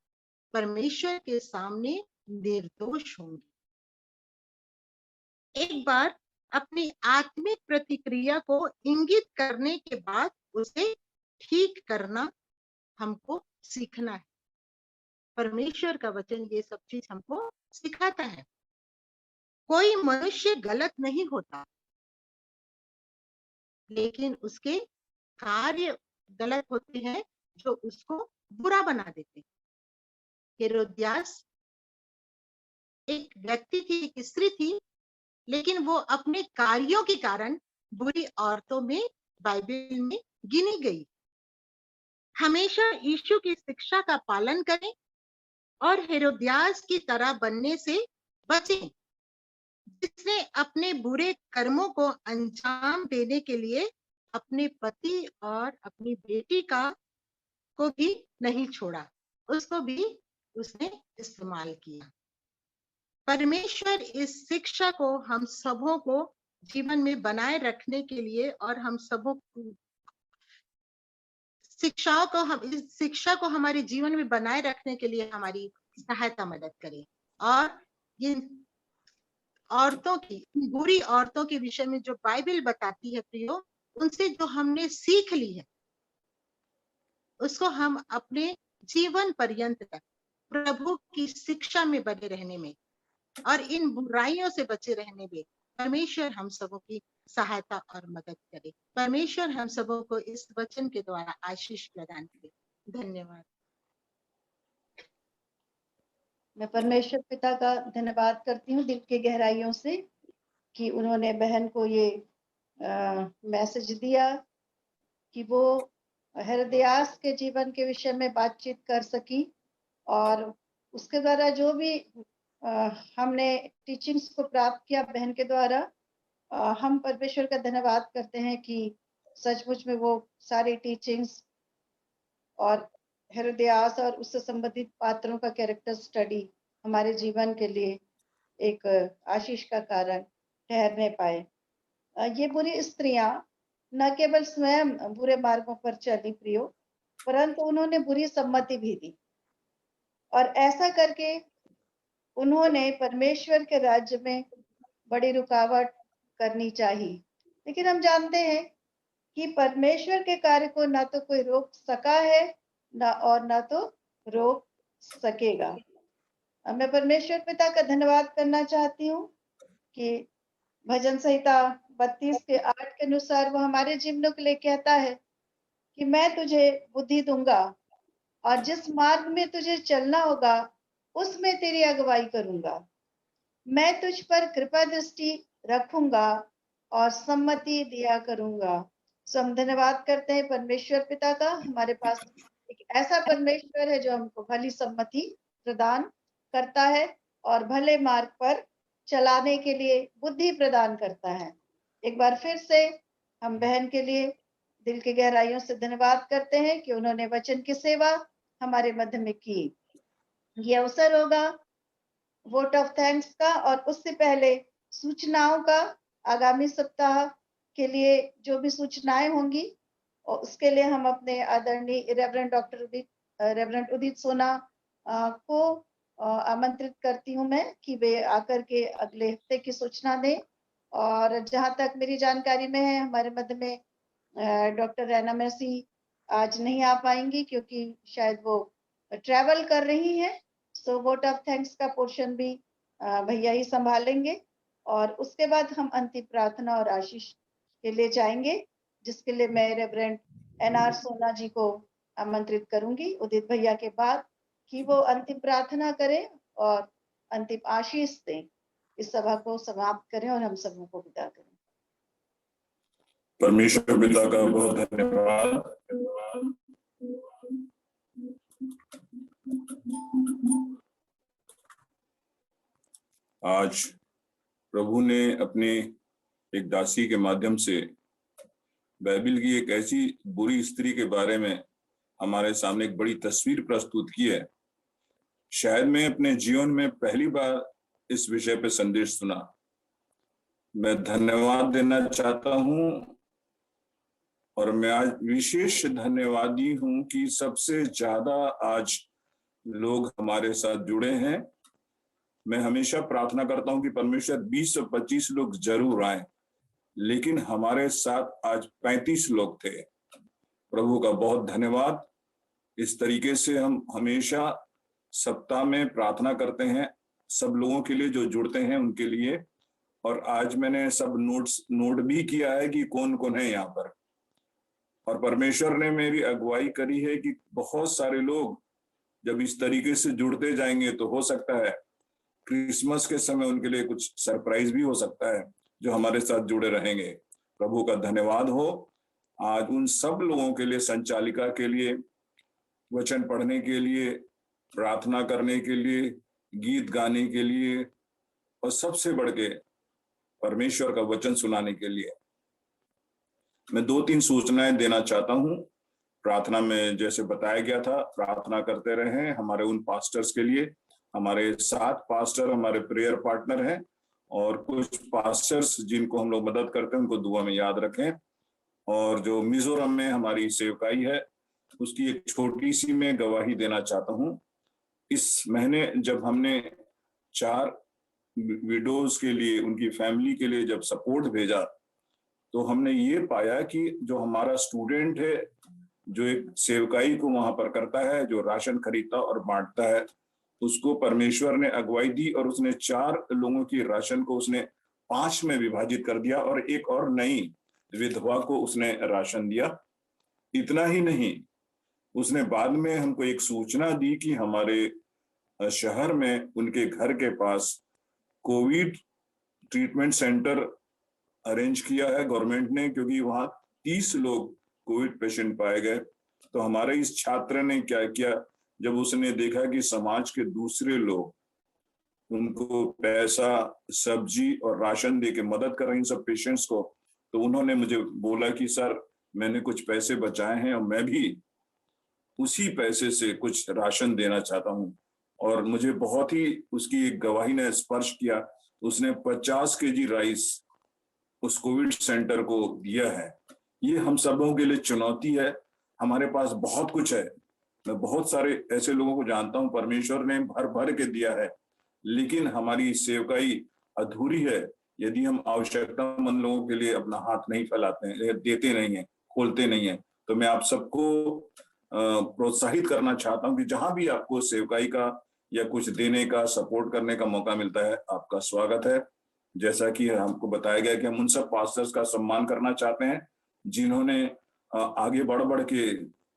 परमेश्वर के सामने निर्दोष होंगे। एक बार अपनी आत्मिक प्रतिक्रिया को इंगित करने के बाद उसे ठीक करना हमको सीखना है। परमेश्वर का वचन ये सब चीज हमको सिखाता है। कोई मनुष्य गलत नहीं होता, लेकिन उसके कार्य गलत होते हैं जो उसको बुरा बना देते हैं। हेरोदियास एक व्यक्ति थी, एक स्त्री थी, लेकिन वो अपने कार्यों के कारण बुरी औरतों में बाइबल में गिनी गई। हमेशा यीशु की शिक्षा का पालन करें और हेरोदियास की तरह बनने से बचें, जिसने अपने बुरे कर्मों को अंजाम देने के लिए अपने पति और अपनी बेटी को भी नहीं छोड़ा, उसको भी उसने इस्तेमाल किया। परमेश्वर इस शिक्षा को हम सबों को जीवन में बनाए रखने के लिए और हम सबों इस शिक्षा को हमारे जीवन में बनाए रखने के लिए हमारी सहायता मदद करें और इन औरतों की, बुरी औरतों के विषय में जो बाइबल बताती है प्रियो, उनसे जो हमने सीख ली है उसको हम अपने जीवन पर्यंत तक प्रभु की शिक्षा में बने रहने में और इन बुराइयों से बचे रहने में परमेश्वर हम सबों की सहायता और मदद करे। परमेश्वर हम सबों को इस वचन के द्वारा आशीष प्रदान करे। धन्यवाद। मैं परमेश्वर पिता का धन्यवाद करती हूँ दिल की गहराइयों से कि उन्होंने बहन को ये मैसेज दिया कि वो हेरोदियास के जीवन के विषय में बातचीत कर सकी और उसके द्वारा जो भी हमने टीचिंग्स को प्राप्त किया बहन के द्वारा, हम परमेश्वर का धन्यवाद करते हैं कि सचमुच में वो सारी टीचिंग्स और हेरोदियास और उससे संबंधित पात्रों का कैरेक्टर स्टडी हमारे जीवन के लिए एक आशीष का कारण ठहरने पाए। ये बुरी स्त्रियां न केवल स्वयं बुरे मार्गों पर चली प्रियो, परंतु उन्होंने बुरी सम्मति भी दी और ऐसा करके उन्होंने परमेश्वर के राज्य में बड़ी रुकावट करनी चाहिए। लेकिन हम जानते हैं कि परमेश्वर के कार्य को ना तो कोई रोक सका है ना तो रोक सकेगा। मैं परमेश्वर पिता का धन्यवाद करना चाहती हूँ कि भजन संहिता 32 के 8 के अनुसार वो हमारे जीवनों के लिए कहता है कि मैं तुझे बुद्धि दूंगा और जिस मार्ग में तुझे चलना होगा उसमें तेरी अगुवाई करूंगा। मैं तुझ पर कृपा दृष्टि रखूंगा और सम्मति दिया करूंगा। सो हम धन्यवाद करते हैं परमेश्वर पिता का। हमारे पास एक ऐसा परमेश्वर है जो हमको भली सम्मति प्रदान करता है और भले मार्ग पर चलाने के लिए बुद्धि प्रदान करता है। एक बार फिर से हम बहन के लिए दिल की गहराइयों से धन्यवाद करते हैं कि उन्होंने वचन की सेवा हमारे मध्य में की। ये अवसर होगा वोट ऑफ थैंक्स का और उससे पहले सूचनाओं का। आगामी सप्ताह के लिए जो भी सूचनाएं होंगी और उसके लिए हम अपने आदरणीय रेवरेंड उदित सोना को आमंत्रित करती हूँ मैं कि वे आकर के अगले हफ्ते की सूचना दें और जहां तक मेरी जानकारी में है, हमारे मध्य में डॉक्टर रैना मर्सी आज नहीं आ पाएंगी क्योंकि शायद वो ट्रैवल कर रही हैं। सो वोट ऑफ थैंक्स का पोर्शन भी भैया ही संभालेंगे और उसके बाद हम अंतिम प्रार्थना और आशीष के लिए जाएंगे, जिसके लिए मैं रेवरेंड NR सोना जी को आमंत्रित करूंगी उदित भैया के बाद कि वो अंतिम प्रार्थना करें और अंतिम आशीष दें, इस सभा को समाप्त करें और हम सबों को विदा करें। परमेश्वर पिता का बहुत धन्यवाद। आज प्रभु ने अपने एक दासी के माध्यम से बाइबिल की एक ऐसी बुरी स्त्री के बारे में हमारे सामने एक बड़ी तस्वीर प्रस्तुत की है। शायद मैं अपने जीवन में पहली बार इस विषय पे संदेश सुना। मैं धन्यवाद देना चाहता हूं और मैं आज विशेष धन्यवादी हूं कि सबसे ज्यादा आज लोग हमारे साथ जुड़े हैं। मैं हमेशा प्रार्थना करता हूं कि परमेश्वर 20 से 25 लोग जरूर आए, लेकिन हमारे साथ आज 35 लोग थे। प्रभु का बहुत धन्यवाद। इस तरीके से हम हमेशा सप्ताह में प्रार्थना करते हैं सब लोगों के लिए जो जुड़ते हैं उनके लिए। और आज मैंने सब नोट भी किया है कि कौन कौन है यहाँ पर, और परमेश्वर ने मेरी अगुवाई करी है कि बहुत सारे लोग जब इस तरीके से जुड़ते जाएंगे तो हो सकता है क्रिसमस के समय उनके लिए कुछ सरप्राइज भी हो सकता है जो हमारे साथ जुड़े रहेंगे। प्रभु का धन्यवाद हो। आज उन सब लोगों के लिए, संचालिका के लिए, वचन पढ़ने के लिए, प्रार्थना करने के लिए, गीत गाने के लिए और सबसे बढ़ के परमेश्वर का वचन सुनाने के लिए मैं 2-3 सूचनाएं देना चाहता हूं। प्रार्थना में जैसे बताया गया था, प्रार्थना करते रहें हमारे उन पास्टर्स के लिए। हमारे 7 पास्टर हमारे प्रेयर पार्टनर हैं और कुछ पास्टर्स जिनको हम लोग मदद करते हैं उनको दुआ में याद रखें। और जो मिजोरम में हमारी सेवकाई है उसकी एक छोटी सी मैं गवाही देना चाहता हूं। इस महीने जब हमने 4 विडोज के लिए, उनकी फैमिली के लिए जब सपोर्ट भेजा तो हमने ये पाया कि जो हमारा स्टूडेंट है जो एक सेवकाई को वहां पर करता है, जो राशन खरीदता और बांटता है, उसको परमेश्वर ने अगुवाई दी और उसने 4 लोगों की राशन को उसने 5 में विभाजित कर दिया और एक और नई विधवा को उसने राशन दिया। इतना ही नहीं, उसने बाद में हमको एक सूचना दी कि हमारे शहर में उनके घर के पास कोविड ट्रीटमेंट सेंटर अरेंज किया है गवर्नमेंट ने, क्योंकि वहां 30 लोग कोविड पेशेंट पाए गए। तो हमारे इस छात्र ने क्या किया, जब उसने देखा कि समाज के दूसरे लोग उनको पैसा, सब्जी और राशन दे के मदद कर रहे हैं इन सब पेशेंट्स को, तो उन्होंने मुझे बोला कि सर मैंने कुछ पैसे बचाए हैं और मैं भी उसी पैसे से कुछ राशन देना चाहता हूं। और मुझे बहुत ही उसकी एक गवाही ने स्पर्श किया। उसने 50 केजी राइस उस कोविड सेंटर को दिया है। ये हम सबों के लिए चुनौती है। हमारे पास बहुत कुछ है, मैं बहुत सारे ऐसे लोगों को जानता हूं परमेश्वर ने भर भर के दिया है, लेकिन हमारी सेवकाई अधूरी है यदि हम आवश्यकतामंद लोगों के लिए अपना हाथ नहीं फैलाते हैं, देते नहीं है, खोलते नहीं है। तो मैं आप सबको प्रोत्साहित करना चाहता हूं कि जहां भी आपको सेवकाई का या कुछ देने का, सपोर्ट करने का मौका मिलता है, आपका स्वागत है। जैसा कि हमको बताया गया कि हम उन सब पास्टर्स का सम्मान करना चाहते हैं जिन्होंने आगे बढ़ बढ़ के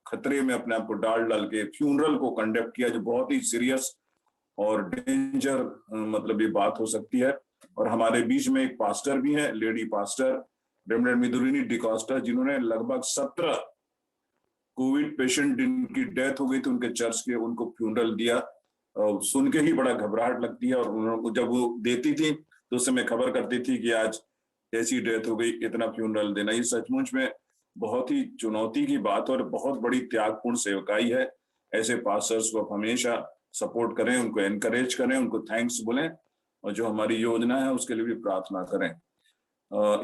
खतरे में अपने आप को डाल के फ्यूनरल को कंडक्ट किया, जो बहुत ही सीरियस और डेंजर मतलब ये बात हो सकती है। और हमारे बीच में एक पास्टर भी है, लेडी पास्टर रेवरेंड मिदुरिनी डिकोस्टा, जिन्होंने लगभग 17 कोविड पेशेंट जिनकी डेथ हो गई थी उनके चर्च के, उनको फ्यूनरल दिया। सुन के ही बड़ा घबराहट लगती है। और जब वो देती थी तो उस समय खबर करती थी कि आज ऐसी डेथ हो गई, इतना फ्यूनरल देना। ये सचमुच में बहुत ही चुनौती की बात और बहुत बड़ी त्यागपूर्ण सेवकाई है। ऐसे पास्टर्स को हमेशा सपोर्ट करें, उनको एनकरेज करें, उनको थैंक्स बोलें और जो हमारी योजना है उसके लिए भी प्रार्थना करें।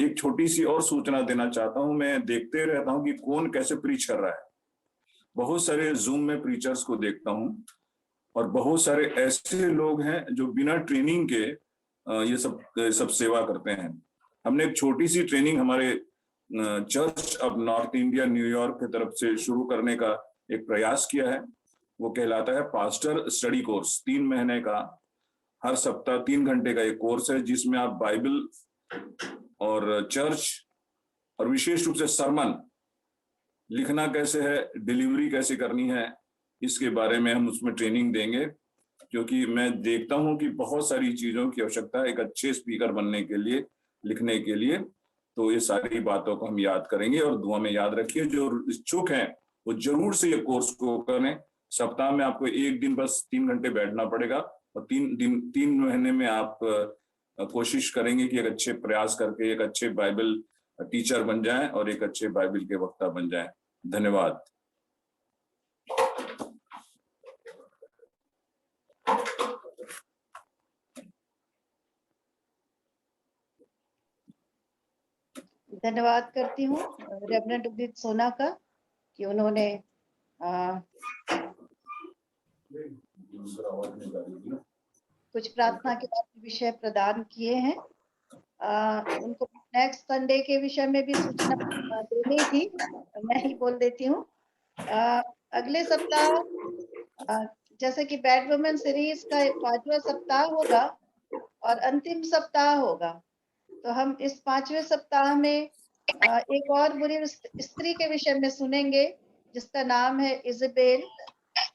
एक छोटी सी और सूचना देना चाहता हूं। मैं देखते रहता हूं कि कौन कैसे प्रीच कर रहा है। बहुत सारे जूम में प्रीचर्स को देखता हूं और बहुत सारे ऐसे लोग हैं जो बिना ट्रेनिंग के ये सब सेवा करते हैं। हमने एक छोटी सी ट्रेनिंग हमारे church of north India New York की तरफ से शुरू करने का एक प्रयास किया है। वो कहलाता है पास्टर स्टडी कोर्स। 3 महीने का, हर सप्ताह 3 घंटे का एक कोर्स है, जिसमें आप बाइबल और चर्च और विशेष रूप से सरमन लिखना कैसे है, डिलीवरी कैसे करनी है, इसके बारे में हम उसमें ट्रेनिंग देंगे। क्योंकि मैं देखता हूं कि बहुत सारी चीजों की आवश्यकता है एक अच्छे स्पीकर बनने के लिए, लिखने के लिए। तो ये सारी बातों को हम याद करेंगे और दुआ में याद रखिए। जो इच्छुक हैं वो जरूर से ये कोर्स को करें। सप्ताह में आपको 1 दिन बस 3 घंटे बैठना पड़ेगा और 3 महीने में आप कोशिश करेंगे कि एक अच्छे प्रयास करके एक अच्छे बाइबल टीचर बन जाएं और एक अच्छे बाइबल के वक्ता बन जाएं। धन्यवाद। धन्यवाद करती हूँ रेवरेंड उदित सोना का कि उन्होंने कुछ प्रार्थना के विषय प्रदान किए हैं। उनको नेक्स्ट संडे के विषय में भी सूचना देनी थी, मैं ही बोल देती हूँ। अगले सप्ताह जैसे कि बैड वुमेन सीरीज का 5वां सप्ताह होगा और अंतिम सप्ताह होगा, तो हम इस 5वें सप्ताह में एक और बुरी स्त्री के विषय में सुनेंगे जिसका नाम है इज़ाबेल।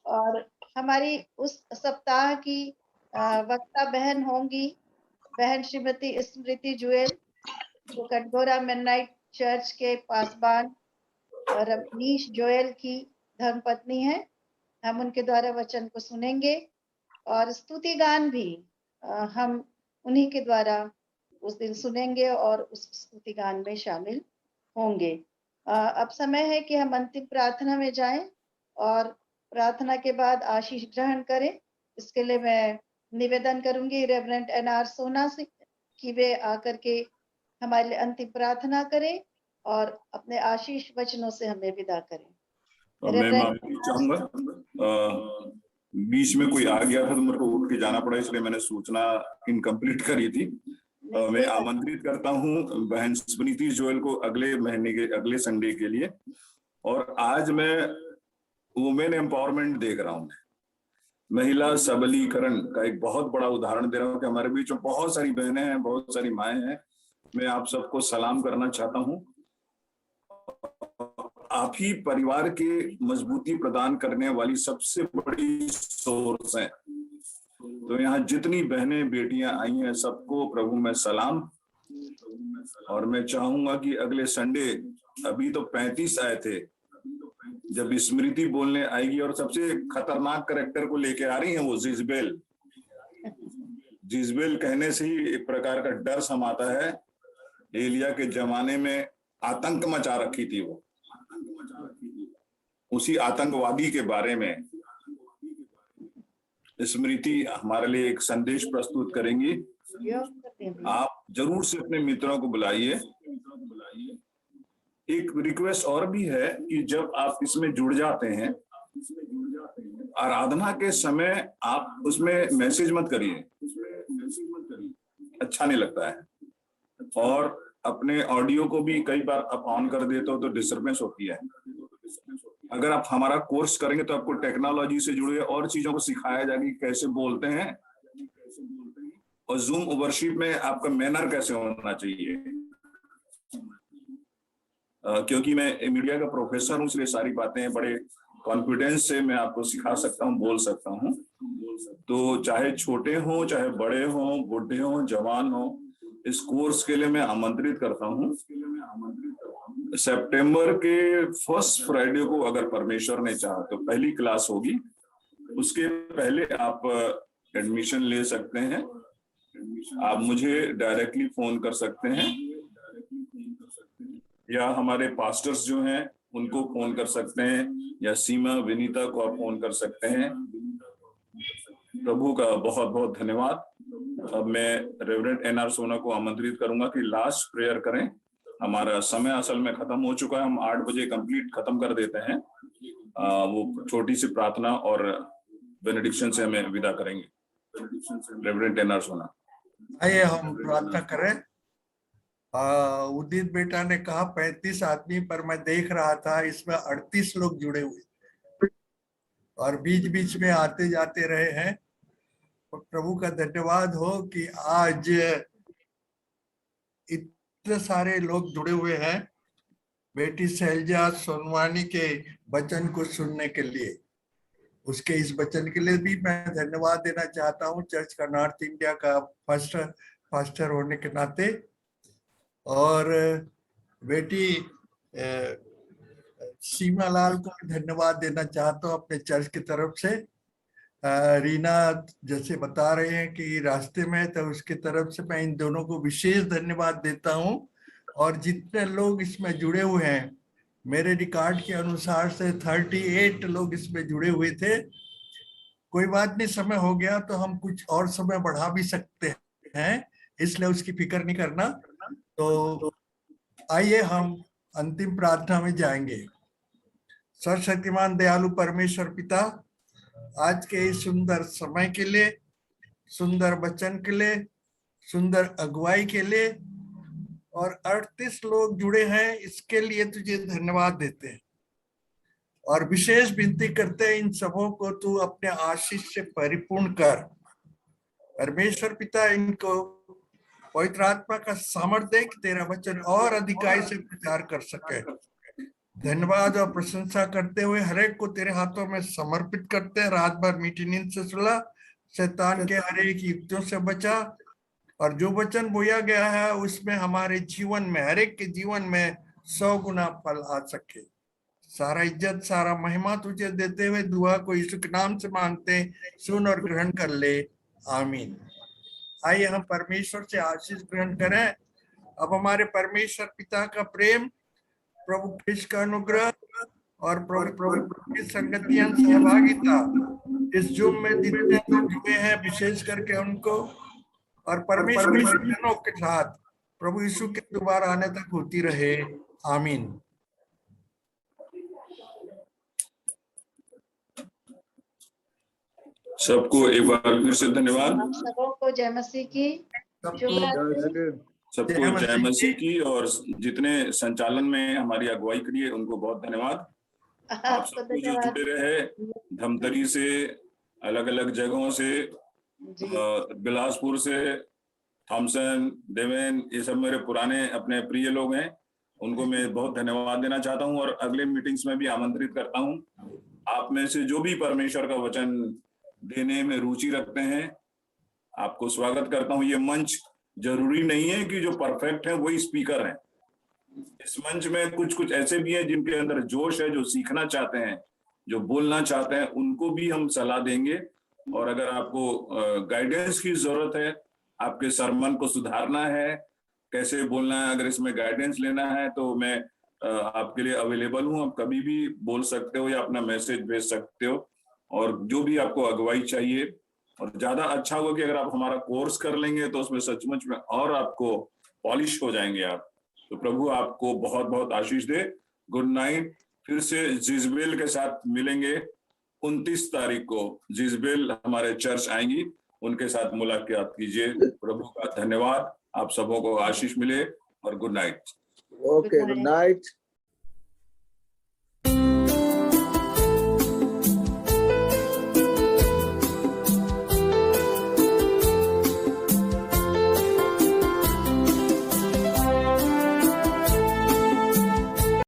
और हमारी उस सप्ताह की वक्ता बहन होंगी बहन श्रीमती स्मृति जुएल, जो कटघोरा मेननाइट चर्च के पासबान रमनीश जोएल की धर्मपत्नी है। हम उनके द्वारा वचन को सुनेंगे और स्तुति गान भी हम उन्हीं के द्वारा उस दिन सुनेंगे और उस स्तुति गान में शामिल होंगे। अब समय है कि हम अंतिम प्रार्थना में जाएं और प्रार्थना के बाद आशीष ग्रहण करें। इसके लिए मैं निवेदन करूंगी रेवरेंड NR सोना से कि वे आकर के हमारे लिए अंतिम प्रार्थना करें और अपने आशीष वचनों से हमें विदा करें। मैं माफी चाहूंगा, बीच में कोई आ गया था तो मेरे को उठ के जाना पड़ा, इसलिए मैंने सूचना इनकम्प्लीट करी थी। मैं आमंत्रित करता हूं बहन स्मृति जोएल को अगले महीने के अगले संडे के लिए। और आज मैं वुमेन एम्पावरमेंट देख रहा हूं, महिला सबलीकरण का एक बहुत बड़ा उदाहरण दे रहा हूं कि हमारे बीच में बहुत सारी बहनें हैं, बहुत सारी माएँ हैं। मैं आप सबको सलाम करना चाहता हूं। आप ही परिवार के मजबूती प्रदान करने वाली सबसे बड़ी सोर्स हैं। तो यहाँ जितनी बहनें बेटियां आई हैं सबको प्रभु में सलाम। और मैं चाहूंगा कि अगले संडे, अभी तो 35 आए थे, जब स्मृति बोलने आएगी और सबसे खतरनाक कैरेक्टर को लेके आ रही है वो जिजबेल। जिजबेल कहने से ही एक प्रकार का डर समाता है। एलिया के जमाने में आतंक मचा रखी थी वो। उसी आतंकवादी के बारे में स्मृति हमारे लिए एक संदेश प्रस्तुत करेंगी। आप जरूर से अपने मित्रों को बुलाइए। एक रिक्वेस्ट और भी है कि जब आप इसमें जुड़ जाते हैं, आराधना के समय आप उसमें मैसेज मत करिए, अच्छा नहीं लगता है। और अपने ऑडियो को भी कई बार आप ऑन कर देते हो तो डिस्टर्बेंस होती है। अगर आप हमारा कोर्स करेंगे तो आपको टेक्नोलॉजी से जुड़े और चीजों को सिखाया जाएगा कि कैसे बोलते हैं और जूम वर्शिप में आपका मैनर कैसे होना चाहिए। क्योंकि मैं मीडिया का प्रोफेसर हूँ, इसलिए सारी बातें बड़े कॉन्फिडेंस से मैं आपको सिखा सकता हूँ, बोल सकता हूँ। तो चाहे छोटे हों, चाहे बड़े हों, बूढ़े हों, जवान हों, इस कोर्स के लिए मैं आमंत्रित करता हूँ। सितंबर के फर्स्ट फ्राइडे को अगर परमेश्वर ने चाहा तो पहली क्लास होगी। उसके पहले आप एडमिशन ले सकते हैं। आप मुझे डायरेक्टली फोन कर सकते हैं या हमारे पास्टर्स जो हैं उनको फोन कर सकते हैं या सीमा विनीता को आप फोन कर सकते हैं। प्रभु का बहुत बहुत धन्यवाद। अब मैं रेवरेंड NR सोना को आमंत्रित करूंगा कि लास्ट प्रेयर करें। हमारा समय असल में खत्म हो चुका है, हम 8 बजे कंप्लीट खत्म कर देते हैं। वो छोटी सी प्रार्थना और बेनेडिक्शन से हमें विदा करेंगे। रेवरेंड NR सोना। आइए हम प्रार्थना करें। उदित बेटा ने कहा 35 आदमी, पर मैं देख रहा था इसमें 38 लोग जुड़े हुए और बीच बीच में आते जाते रहे हैं। और प्रभु का धन्यवाद हो कि आज इतने सारे लोग जुड़े हुए हैं बेटी शैलजा सोनवानी के वचन को सुनने के लिए। उसके इस वचन के लिए भी मैं धन्यवाद देना चाहता हूँ चर्च का नॉर्थ इंडिया का पास्टर होने के नाते। और बेटी सीमा लाल को धन्यवाद देना चाहता हूँ अपने चर्च की तरफ से। रीना जैसे बता रहे हैं कि रास्ते में, तो उसकी तरफ से मैं इन दोनों को विशेष धन्यवाद देता हूँ। और जितने लोग इसमें जुड़े हुए हैं, मेरे रिकॉर्ड के अनुसार से 38 लोग इसमें जुड़े हुए थे। कोई बात नहीं, समय हो गया तो हम कुछ और समय बढ़ा भी सकते हैं, इसलिए उसकी फिक्र नहीं करना। तो आइए हम अंतिम प्रार्थना में जाएंगे। सर्वशक्तिमान दयालु परमेश्वर पिता, आज के इस सुंदर समय के लिए, सुंदर वचन के लिए, सुंदर अगुवाई के लिए और 38 लोग जुड़े हैं इसके लिए तुझे धन्यवाद देते हैं। और विशेष विनती करते हैं इन सबों को तू अपने आशीष से परिपूर्ण कर। परमेश्वर पिता, इनको पवित्र आत्मा का सामर्थ्य दे कि तेरा वचन और अधिकाई से प्रचार कर सके। धन्यवाद और प्रशंसा करते हुए हर एक को तेरे हाथों में समर्पित करते हैं। रात भर मीठी नींद से सुला, शैतान के हर एक युक्तियों से बचा, और जो वचन बोया गया है उसमें हमारे जीवन में, हर एक के जीवन में 100 गुना फल आ सके। सारा इज्जत, सारा महिमा तुझे देते हुए दुआ को यीशु के नाम से मांगते, सुन और ग्रहण कर ले, आमीन। आइए हम परमेश्वर से आशीष ग्रहण करें। अब हमारे परमेश्वर पिता का प्रेम, प्रभु कृष्ण का अनुग्रह और प्रभु की संगतियां, सहभागिता इस जूम में जितने लोग जुड़े हैं विशेष करके उनको, और परमेश्वर के साथ प्रभु यीशु के दोबारा आने तक होती रहे, आमीन। सबको एक बार फिर से धन्यवाद। हम सबों को जय मसीह की शुभ रात्रि। सबको जय मसीह की। और जितने संचालन में हमारी अगुवाई करी है उनको बहुत धन्यवाद। आप सबको जो जुड़े रहे धमतरी से, अलग अलग जगहों से, बिलासपुर से, थॉमसन, देवेन, ये सब मेरे पुराने अपने प्रिय लोग हैं, उनको मैं बहुत धन्यवाद देना चाहता हूं। और अगले मीटिंग्स में भी आमंत्रित करता हूं। आप में से जो भी परमेश्वर का वचन देने में रुचि रखते हैं, आपको स्वागत करता हूं। ये मंच जरूरी नहीं है कि जो परफेक्ट है वही स्पीकर हैं। इस मंच में कुछ कुछ ऐसे भी हैं जिनके अंदर जोश है, जो सीखना चाहते हैं, जो बोलना चाहते हैं, उनको भी हम सलाह देंगे। और अगर आपको गाइडेंस की जरूरत है, आपके सरमन को सुधारना है, कैसे बोलना है, अगर इसमें गाइडेंस लेना है, तो मैं आपके लिए अवेलेबल हूं। आप कभी भी बोल सकते हो या अपना मैसेज भेज सकते हो। और जो भी आपको अगुवाई चाहिए, और ज्यादा अच्छा होगा कि अगर आप हमारा कोर्स कर लेंगे तो उसमें सचमुच में और आपको पॉलिश हो जाएंगे आप। तो प्रभु आपको बहुत बहुत आशीष दे। Good night. फिर से जिजबेल के साथ मिलेंगे 29 तारीख को। जिजबेल हमारे चर्च आएंगी, उनके साथ मुलाकात कीजिए। प्रभु का धन्यवाद। आप सबों को आशीष मिले और good night. Okay, good night.